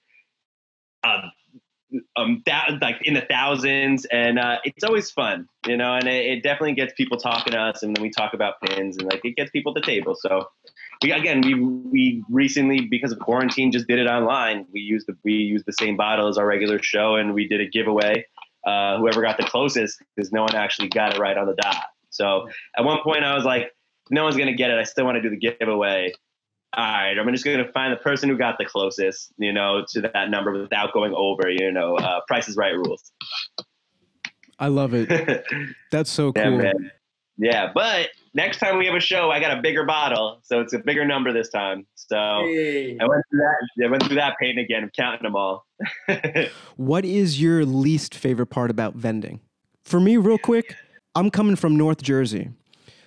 like in the thousands, and it's always fun, you know, and it definitely gets people talking to us, and then we talk about pins, and like it gets people at the table. So we recently, because of quarantine, just did it online. We used the same bottle as our regular show, and we did a giveaway. Whoever got the closest, because no one actually got it right on the dot. So at one point I was like, no one's gonna get it. I still want to do the giveaway. All right, I'm just going to find the person who got the closest, you know, to that number without going over, you know, Price is Right rules. I love it. That's so cool. Yeah, man. Yeah, but next time we have a show, I got a bigger bottle, so it's a bigger number this time. So hey. I went through that pain again of counting them all. What is your least favorite part about vending? For me, real quick, I'm coming from North Jersey,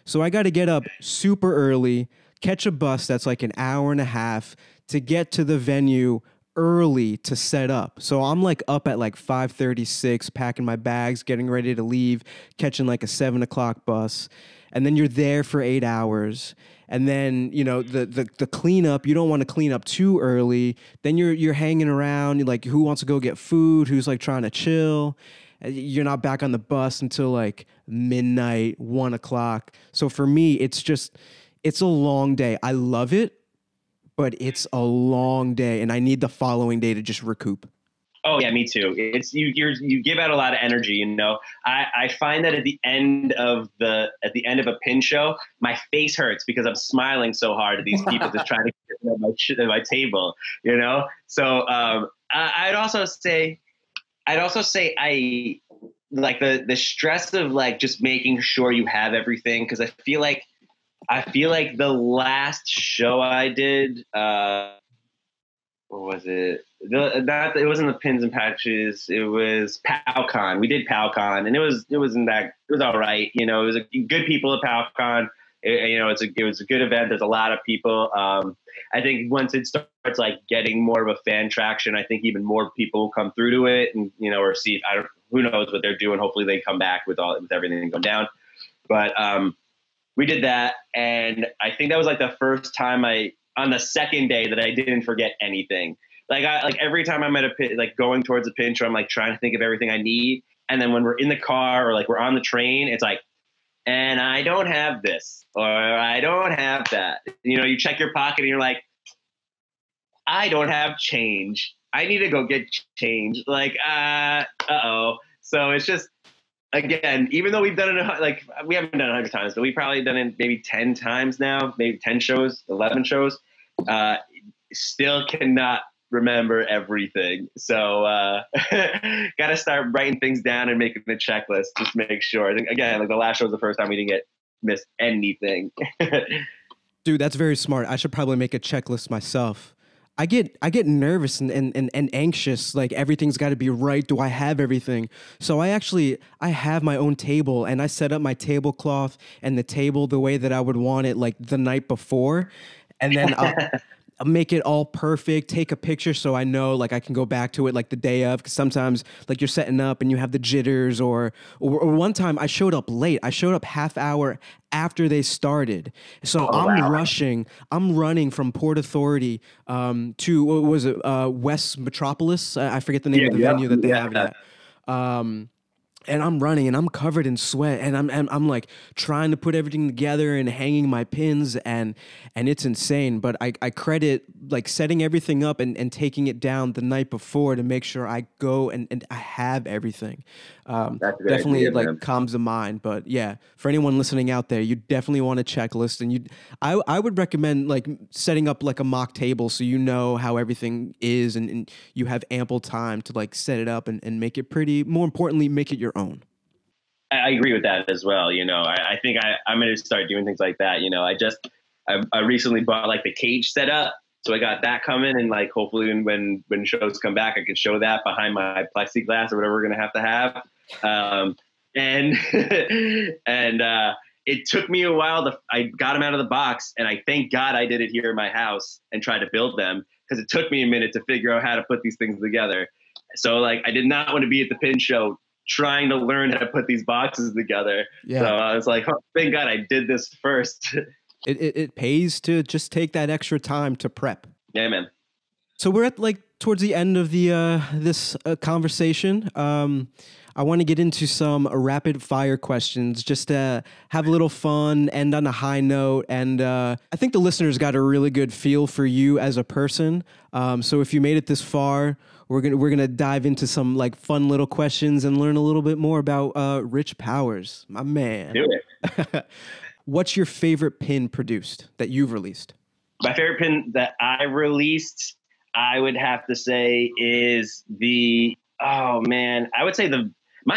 so I got to get up super early, catch a bus that's like an hour and a half to get to the venue early to set up. So I'm like up at like 5:36, packing my bags, getting ready to leave, catching like a 7 o'clock bus. And then you're there for 8 hours. And then, you know, the cleanup, you don't want to clean up too early. Then you're hanging around, you're like, who wants to go get food? Who's like trying to chill? You're not back on the bus until like midnight, 1 o'clock. So for me, it's a long day. I love it, but it's a long day, and I need the following day to just recoup. Oh yeah, me too. It's you give out a lot of energy, you know. I find that at the end of a pin show, my face hurts because I'm smiling so hard at these people just trying to get at my table, you know. So I'd also say I like the stress of like just making sure you have everything, because I feel like the last show I did, what was it? It wasn't the pins and patches. It was PowCon. We did PowCon, and it was all right. You know, it was good people at PowCon. It was a good event. There's a lot of people. I think once it starts like getting more of a fan traction, I think even more people will come through to it, and you know, or see. Who knows what they're doing? Hopefully, they come back with everything going down. But we did that, and I think that was like the first time on the second day that I didn't forget anything. Like every time I'm at a pin, like going towards a pin show, I'm like trying to think of everything I need, And then when we're in the car or like we're on the train, it's like, and I don't have this or I don't have that. You know, you check your pocket and you're like, I don't have change. I need to go get change. Like, uh-oh. So it's just, again, even though we've done it, like, we haven't done it 100 times, but we've probably done it maybe 10 times now, maybe 10 shows, 11 shows. Still cannot remember everything. So got to start writing things down and making the checklist. Just make sure. I think, again, like the last show was the first time we didn't miss anything. Dude, that's very smart. I should probably make a checklist myself. I get nervous and anxious. Like everything's got to be right. Do I have everything? So I have my own table, and I set up my tablecloth and the table the way that I would want it, like the night before, and then I'll make it all perfect. Take a picture so I know, like I can go back to it like the day of. Because sometimes like you're setting up and you have the jitters, or one time I showed up late. I showed up half hour after they started. So rushing. I'm running from Port Authority to, what was it, West Metropolis? I forget the name of the venue that they have at. And I'm running and I'm covered in sweat, and I'm like trying to put everything together and hanging my pins, and it's insane. But I credit like setting everything up and taking it down the night before to make sure I go and I have everything. Definitely idea, like man. Calms the mind. But yeah, for anyone listening out there, you definitely want a checklist, and I would recommend like setting up like a mock table so you know how everything is, and you have ample time to like set it up and make it pretty. More importantly, make it your own. I agree with that as well. You know, I think I'm going to start doing things like that. You know, I recently bought like the cage set up. So I got that coming, and like hopefully when shows come back, I can show that behind my plexiglass or whatever we're going to have. And it took me a while I got them out of the box, and I thank God I did it here in my house and tried to build them, because it took me a minute to figure out how to put these things together. So like I did not want to be at the pin show trying to learn how to put these boxes together. Yeah. So I was like, oh, thank God I did this first. It pays to just take that extra time to prep. Yeah, man. So we're at like towards the end of the this conversation. I want to get into some rapid fire questions just to have a little fun, end on a high note. And I think the listeners got a really good feel for you as a person. So if you made it this far, we're gonna dive into some like fun little questions and learn a little bit more about Rich Powers, my man. Do it. What's your favorite pin produced that you've released? My favorite pin that I released, I would have to say, is my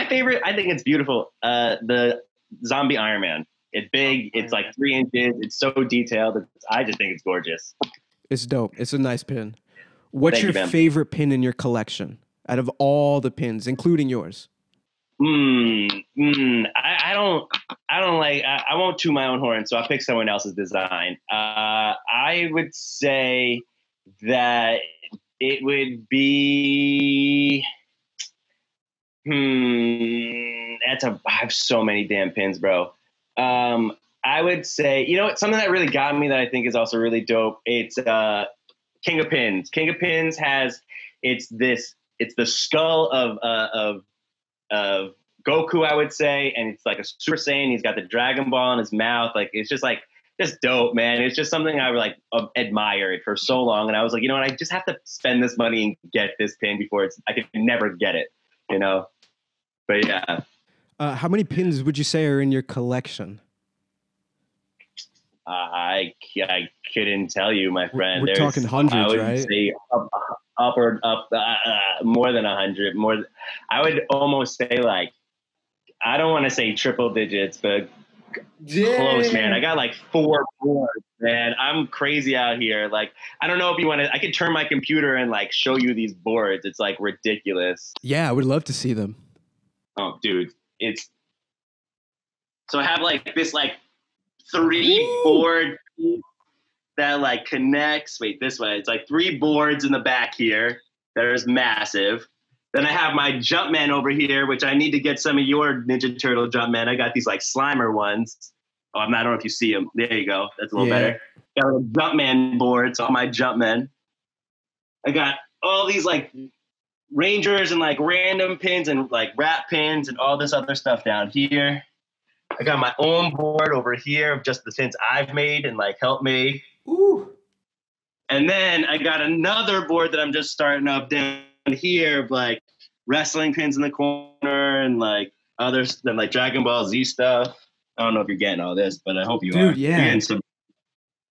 favorite, I think it's beautiful, the Zombie Iron Man. It's big, it's like 3 inches, it's so detailed, I just think it's gorgeous. It's dope. It's a nice pin. What's your favorite pin in your collection out of all the pins, including yours? I won't toot my own horn, so I'll pick someone else's design. I would say that it would be, I have so many damn pins, bro. I would say, you know what, something that really got me that I think is also really dope. It's, King of Pins. King of Pins it's the skull of Goku, I would say, and it's like a Super Saiyan. He's got the Dragon Ball in his mouth. Like, it's just dope, man. It's just something I like admired for so long, and I was like, you know what, I just have to spend this money and get this pin before I could never get it, you know. But yeah. How many pins would you say are in your collection? I couldn't tell you, my friend. We're talking hundreds, right? I would say up more than 100. I would almost say, like, I don't want to say triple digits, but close, man. I got like 4 boards, man. I'm crazy out here. Like, I don't know if you want to. I could turn my computer and like show you these boards. It's like ridiculous. Yeah, I would love to see them. Oh, dude, so I have like this like 3 board that like connects. Wait, this way. It's like 3 boards in the back here. There's massive. Then I have my Jumpman over here, which I need to get some of your Ninja Turtle Jumpman. I got these like Slimer ones. Oh, I don't know if you see them. There you go. That's a little better. Got a Jumpman board. So all my Jumpmen. I got all these like Rangers and like random pins and like wrap pins and all this other stuff down here. I got my own board over here of just the pins I've made and like helped made. Ooh. And then I got another board that I'm just starting up down here of like wrestling pins in the corner and like others than like Dragon Ball Z stuff. I don't know if you're getting all this, but I hope you are. Dude, yeah. You're getting some...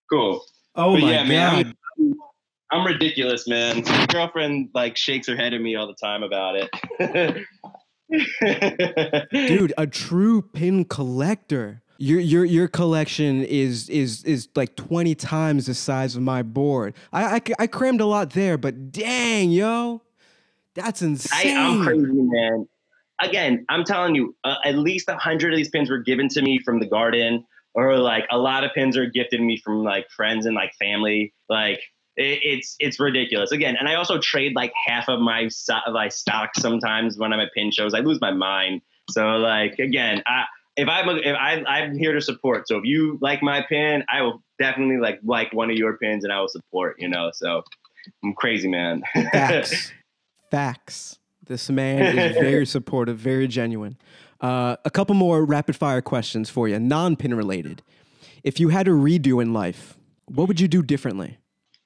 Cool. Oh, but my yeah, God. man, I'm ridiculous, man. My girlfriend like shakes her head at me all the time about it. Dude, a true pin collector. Your collection is like 20 times the size of my board. I crammed a lot there, but dang, yo, that's insane. I'm crazy, man. Again, I'm telling you, at least 100 of these pins were given to me from the garden, or like a lot of pins are gifted me from like friends and like family. Like it's ridiculous. Again, and I also trade like half of my stock sometimes when I'm at pin shows. I lose my mind. So like again, I'm here to support. So if you like my pin, I will definitely like one of your pins, and I will support. You know, so I'm crazy, man. Facts. This man is very supportive, very genuine. A couple more rapid fire questions for you, non-pin related. If you had to redo in life, what would you do differently?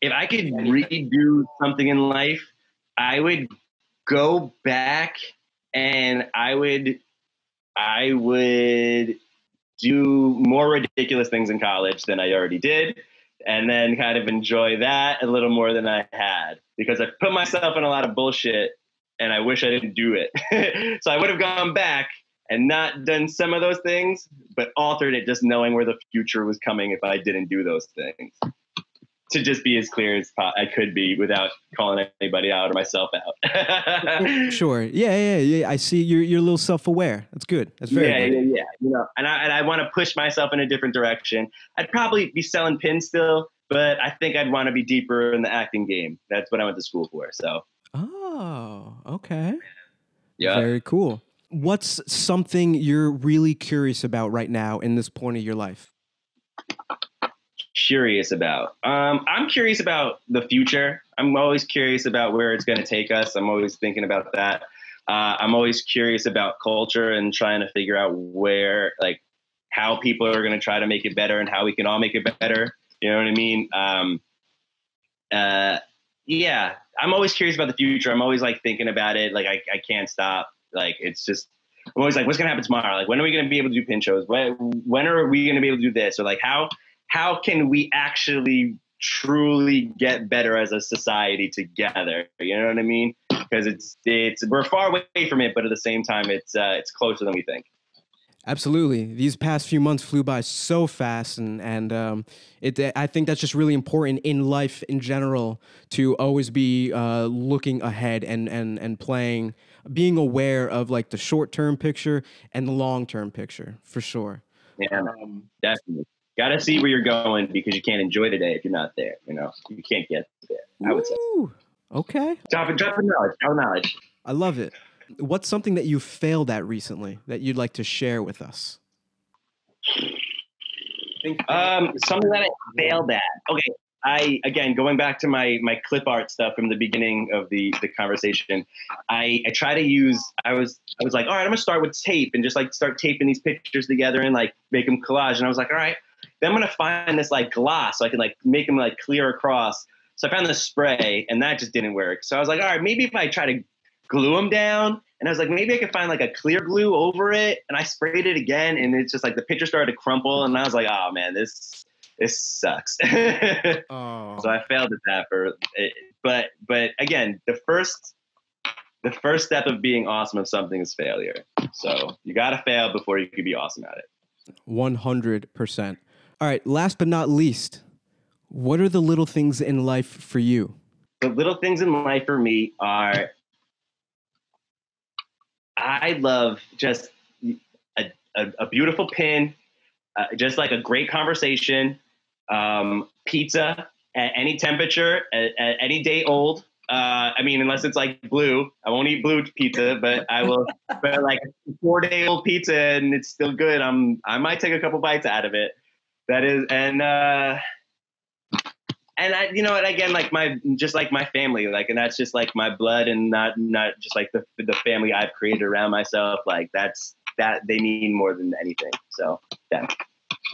If I could redo something in life, I would go back and I would do more ridiculous things in college than I already did, and then kind of enjoy that a little more than I had, because I put myself in a lot of bullshit and I wish I didn't do it. So I would have gone back and not done some of those things, but altered it just knowing where the future was coming if I didn't do those things. To just be as clear as I could be without calling anybody out or myself out. Sure. Yeah. I see you're a little self-aware. That's good. That's very good. Yeah. You know, and I want to push myself in a different direction. I'd probably be selling pins still, but I think I'd want to be deeper in the acting game. That's what I went to school for. So. Oh, okay. Yeah. Very cool. What's something you're really curious about right now in this point of your life? Curious about? I'm curious about the future. I'm always curious about where it's going to take us. I'm always thinking about that. I'm always curious about culture and trying to figure out where, like, how people are going to try to make it better and how we can all make it better. You know what I mean? Yeah, I'm always curious about the future. I'm always like thinking about it. Like I can't stop. Like it's just, I'm always like, what's gonna happen tomorrow? Like when are we gonna be able to do pin shows? When are we gonna be able to do this? Or like how can we actually truly get better as a society together? You know what I mean? Because it's we're far away from it, but at the same time, it's closer than we think. Absolutely. These past few months flew by so fast, and I think that's just really important in life in general, to always be looking ahead and being aware of like the short-term picture and the long-term picture, for sure. Yeah, definitely. Got to see where you're going, because you can't enjoy today if you're not there. You know, you can't get there. I would say. Okay. Drop knowledge. I love it. What's something that you failed at recently that you'd like to share with us? Something that I failed at. Okay. Again, going back to my clip art stuff from the beginning of the conversation, I try to use, I was like, all right, I'm gonna start with tape and just like start taping these pictures together and like make them collage. And I was like, all right, then I'm gonna find this like gloss so I can like make them like clear across. So I found this spray and that just didn't work. So I was like, all right, maybe if I try to glue them down, and I was like, maybe I could find like a clear glue over it. And I sprayed it again, and it's just like the picture started to crumple. And I was like, oh man, this sucks. Oh. So I failed at that but again, the first step of being awesome at something is failure. So you got to fail before you can be awesome at it. 100%. All right. Last but not least, what are the little things in life for you? The little things in life for me are, I love just a beautiful pin, just like a great conversation, pizza at any temperature, at any day old. I mean, unless it's like blue, I won't eat blue pizza, but I will. But like 4-day-old pizza and it's still good, I might take a couple bites out of it. That is, and and I, you know what, again, like just like my family, like, and that's just like my blood, and not just like the family I've created around myself. Like that they mean more than anything. So yeah,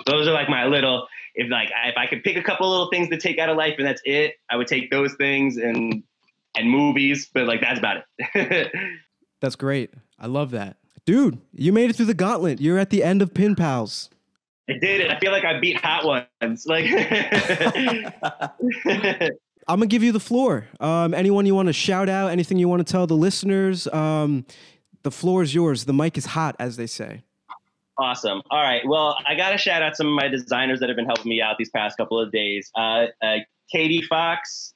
those are like my little, if I could pick a couple little things to take out of life and that's it, I would take those things and movies, but like that's about it. That's great. I love that. Dude, you made it through the gauntlet. You're at the end of Pin Pals. I did it. I feel like I beat Hot Ones. Like, I'm gonna give you the floor. Anyone you want to shout out? Anything you want to tell the listeners? The floor is yours. The mic is hot, as they say. Awesome. All right. Well, I got to shout out some of my designers that have been helping me out these past couple of days. Katie Fox.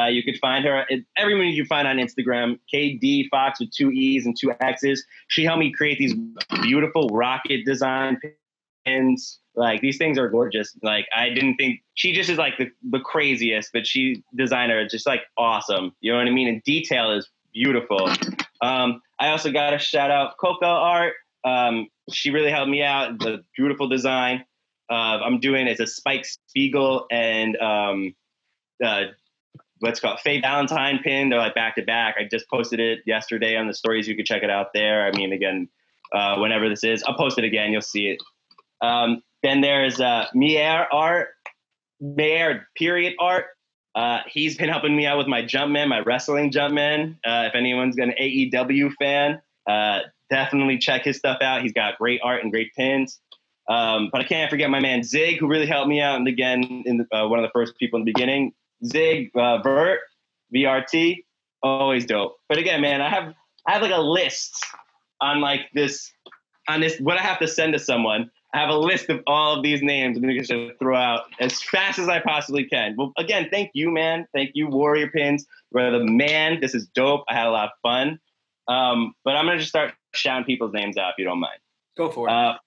You could find her. Everyone you find on Instagram, KD Fox with 2 E's and 2 X's. She helped me create these beautiful rocket design pins. Like, these things are gorgeous. Like, I didn't think, she just is like the craziest, but she designer is just like awesome. You know what I mean? And detail is beautiful. I also got to shout out Coco Art. She really helped me out. It's a beautiful design. I'm doing, it's a Spike Spiegel and what's called Faye Valentine pin. They're like back to back. I just posted it yesterday on the stories. You can check it out there. I mean, again, whenever this is, I'll post it again. You'll see it. Then there's Mier period art. He's been helping me out with my Jumpman, my wrestling Jumpman. If anyone's an AEW fan, definitely check his stuff out. He's got great art and great pins. But I can't forget my man Zig, who really helped me out. And again, in one of the first people in the beginning, Zig, Vert, VRT, always dope. But again, man, I have like a list on this, what I have to send to someone. I have a list of all of these names I'm going to throw out as fast as I possibly can. Well, again, thank you, man. Thank you, Warrior Pins. You're the man. This is dope. I had a lot of fun. But I'm going to just start shouting people's names out if you don't mind. Go for it.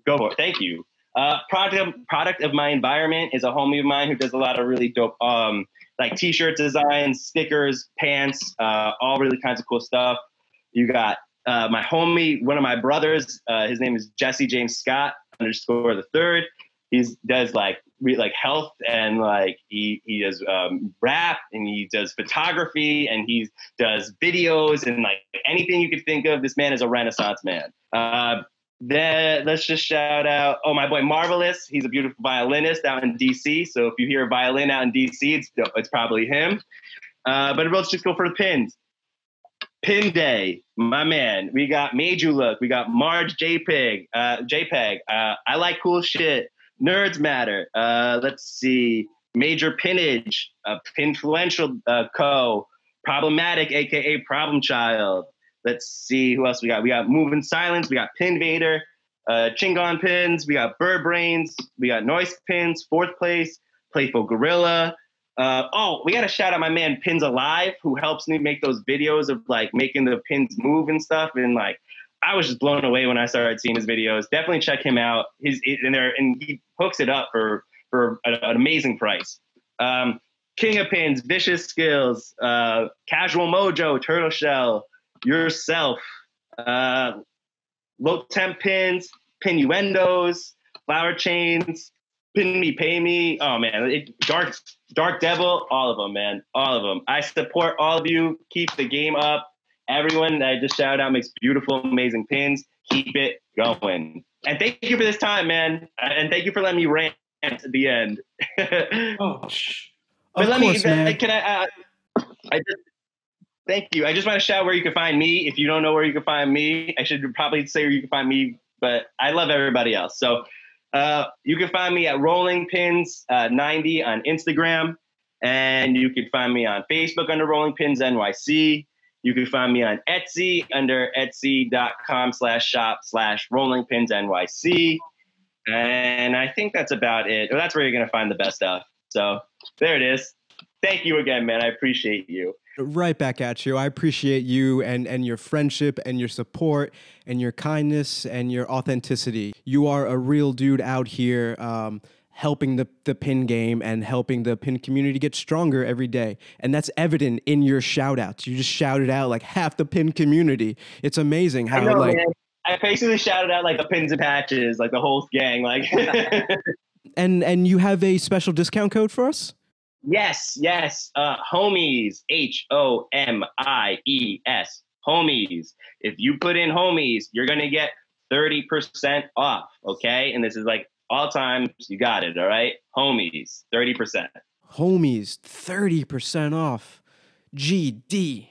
Go for it. Thank you. Product of my environment is a homie of mine who does a lot of really dope, like t-shirt designs, stickers, pants, all really kinds of cool stuff. You got my homie, one of my brothers. His name is Jesse James Scott _3. He does like health, and like he does rap, and he does photography, and he does videos, and like anything you could think of. This man is a Renaissance man. Then let's just shout out, my boy Marvelous. He's a beautiful violinist out in DC. So if you hear a violin out in DC, it's probably him. But let's just go for the pins. Pin Day, my man. We got Made You Look. We got Marge JPEG. I like cool shit. Nerds Matter. Let's see. Major Pinnage. Pinfluential Co. Problematic, aka Problem Child. Let's see who else we got. We got Moving Silence. We got Pin Vader, Chingon Pins. We got Bird Brains. We got Noise Pins, 4th place, Playful Gorilla. We got to shout out my man Pins Alive, who helps me make those videos of like making the pins move and stuff. And like, I was just blown away when I started seeing his videos. Definitely check him out. And he hooks it up for an amazing price. King of Pins, Vicious Skills, Casual Mojo, Turtle Shell, Yourself, Low Temp Pins, Pinuendos, Flower Chains, Pin Me, Pay Me. Oh man, Dark Devil, all of them, man, all of them. I support all of you. Keep the game up. Everyone that I just shouted out makes beautiful, amazing pins. Keep it going. And thank you for this time, man. And thank you for letting me rant at the end. Thank you. I just want to shout where you can find me. If you don't know where you can find me, I should probably say where you can find me, but I love everybody else. So you can find me at Rolling Pins 90 on Instagram, and you can find me on Facebook under Rolling Pins NYC. You can find me on Etsy under etsy.com/shop/Rolling Pins NYC. And I think that's about it. Well, that's where you're going to find the best stuff. So there it is. Thank you again, man. I appreciate you. Right back at you. I appreciate you and your friendship and your support and your kindness and your authenticity. You are a real dude out here helping the pin game and helping the pin community get stronger every day. And that's evident in your shout outs. You just shouted out like half the pin community. It's amazing how man. I basically shouted out like the Pins and Patches, like the whole gang. Like and you have a special discount code for us? Yes, yes. Homies, HOMIES, homies. If you put in homies, you're gonna get 30% off. Okay, and this is like all times. You got it. All right, homies, 30%. Homies, 30% off. GD.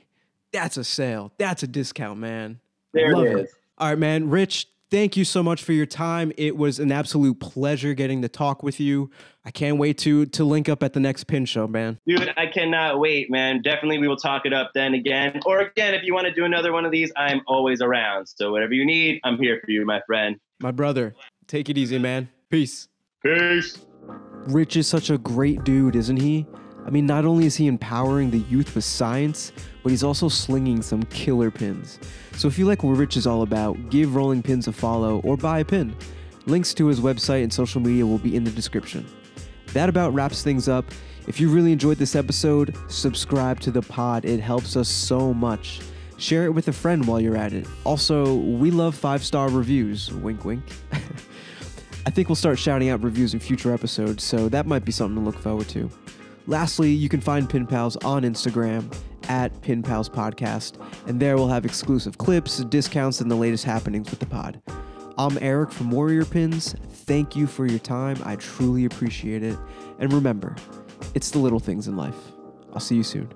That's a sale. That's a discount, man. There Love it it. is. All right, man. Rich, thank you so much for your time. It was an absolute pleasure getting to talk with you. I can't wait to link up at the next pin show, man. Dude, I cannot wait, man. Definitely we will talk it up then again. Or again, if you want to do another one of these, I'm always around. So whatever you need, I'm here for you, my friend. My brother, take it easy, man. Peace. Peace. Rich is such a great dude, isn't he? I mean, not only is he empowering the youth with science, but he's also slinging some killer pins. So if you like what Rich is all about, give Rolling Pins a follow or buy a pin. Links to his website and social media will be in the description. That about wraps things up. If you really enjoyed this episode, subscribe to the pod. It helps us so much. Share it with a friend while you're at it. Also, we love 5-star reviews. Wink, wink. I think we'll start shouting out reviews in future episodes, so that might be something to look forward to. Lastly, you can find Pin Pals on Instagram at Pin Pals Podcast, and there we'll have exclusive clips, discounts, and the latest happenings with the pod. I'm Eric from Warrior Pins. Thank you for your time. I truly appreciate it. And remember, it's the little things in life. I'll see you soon.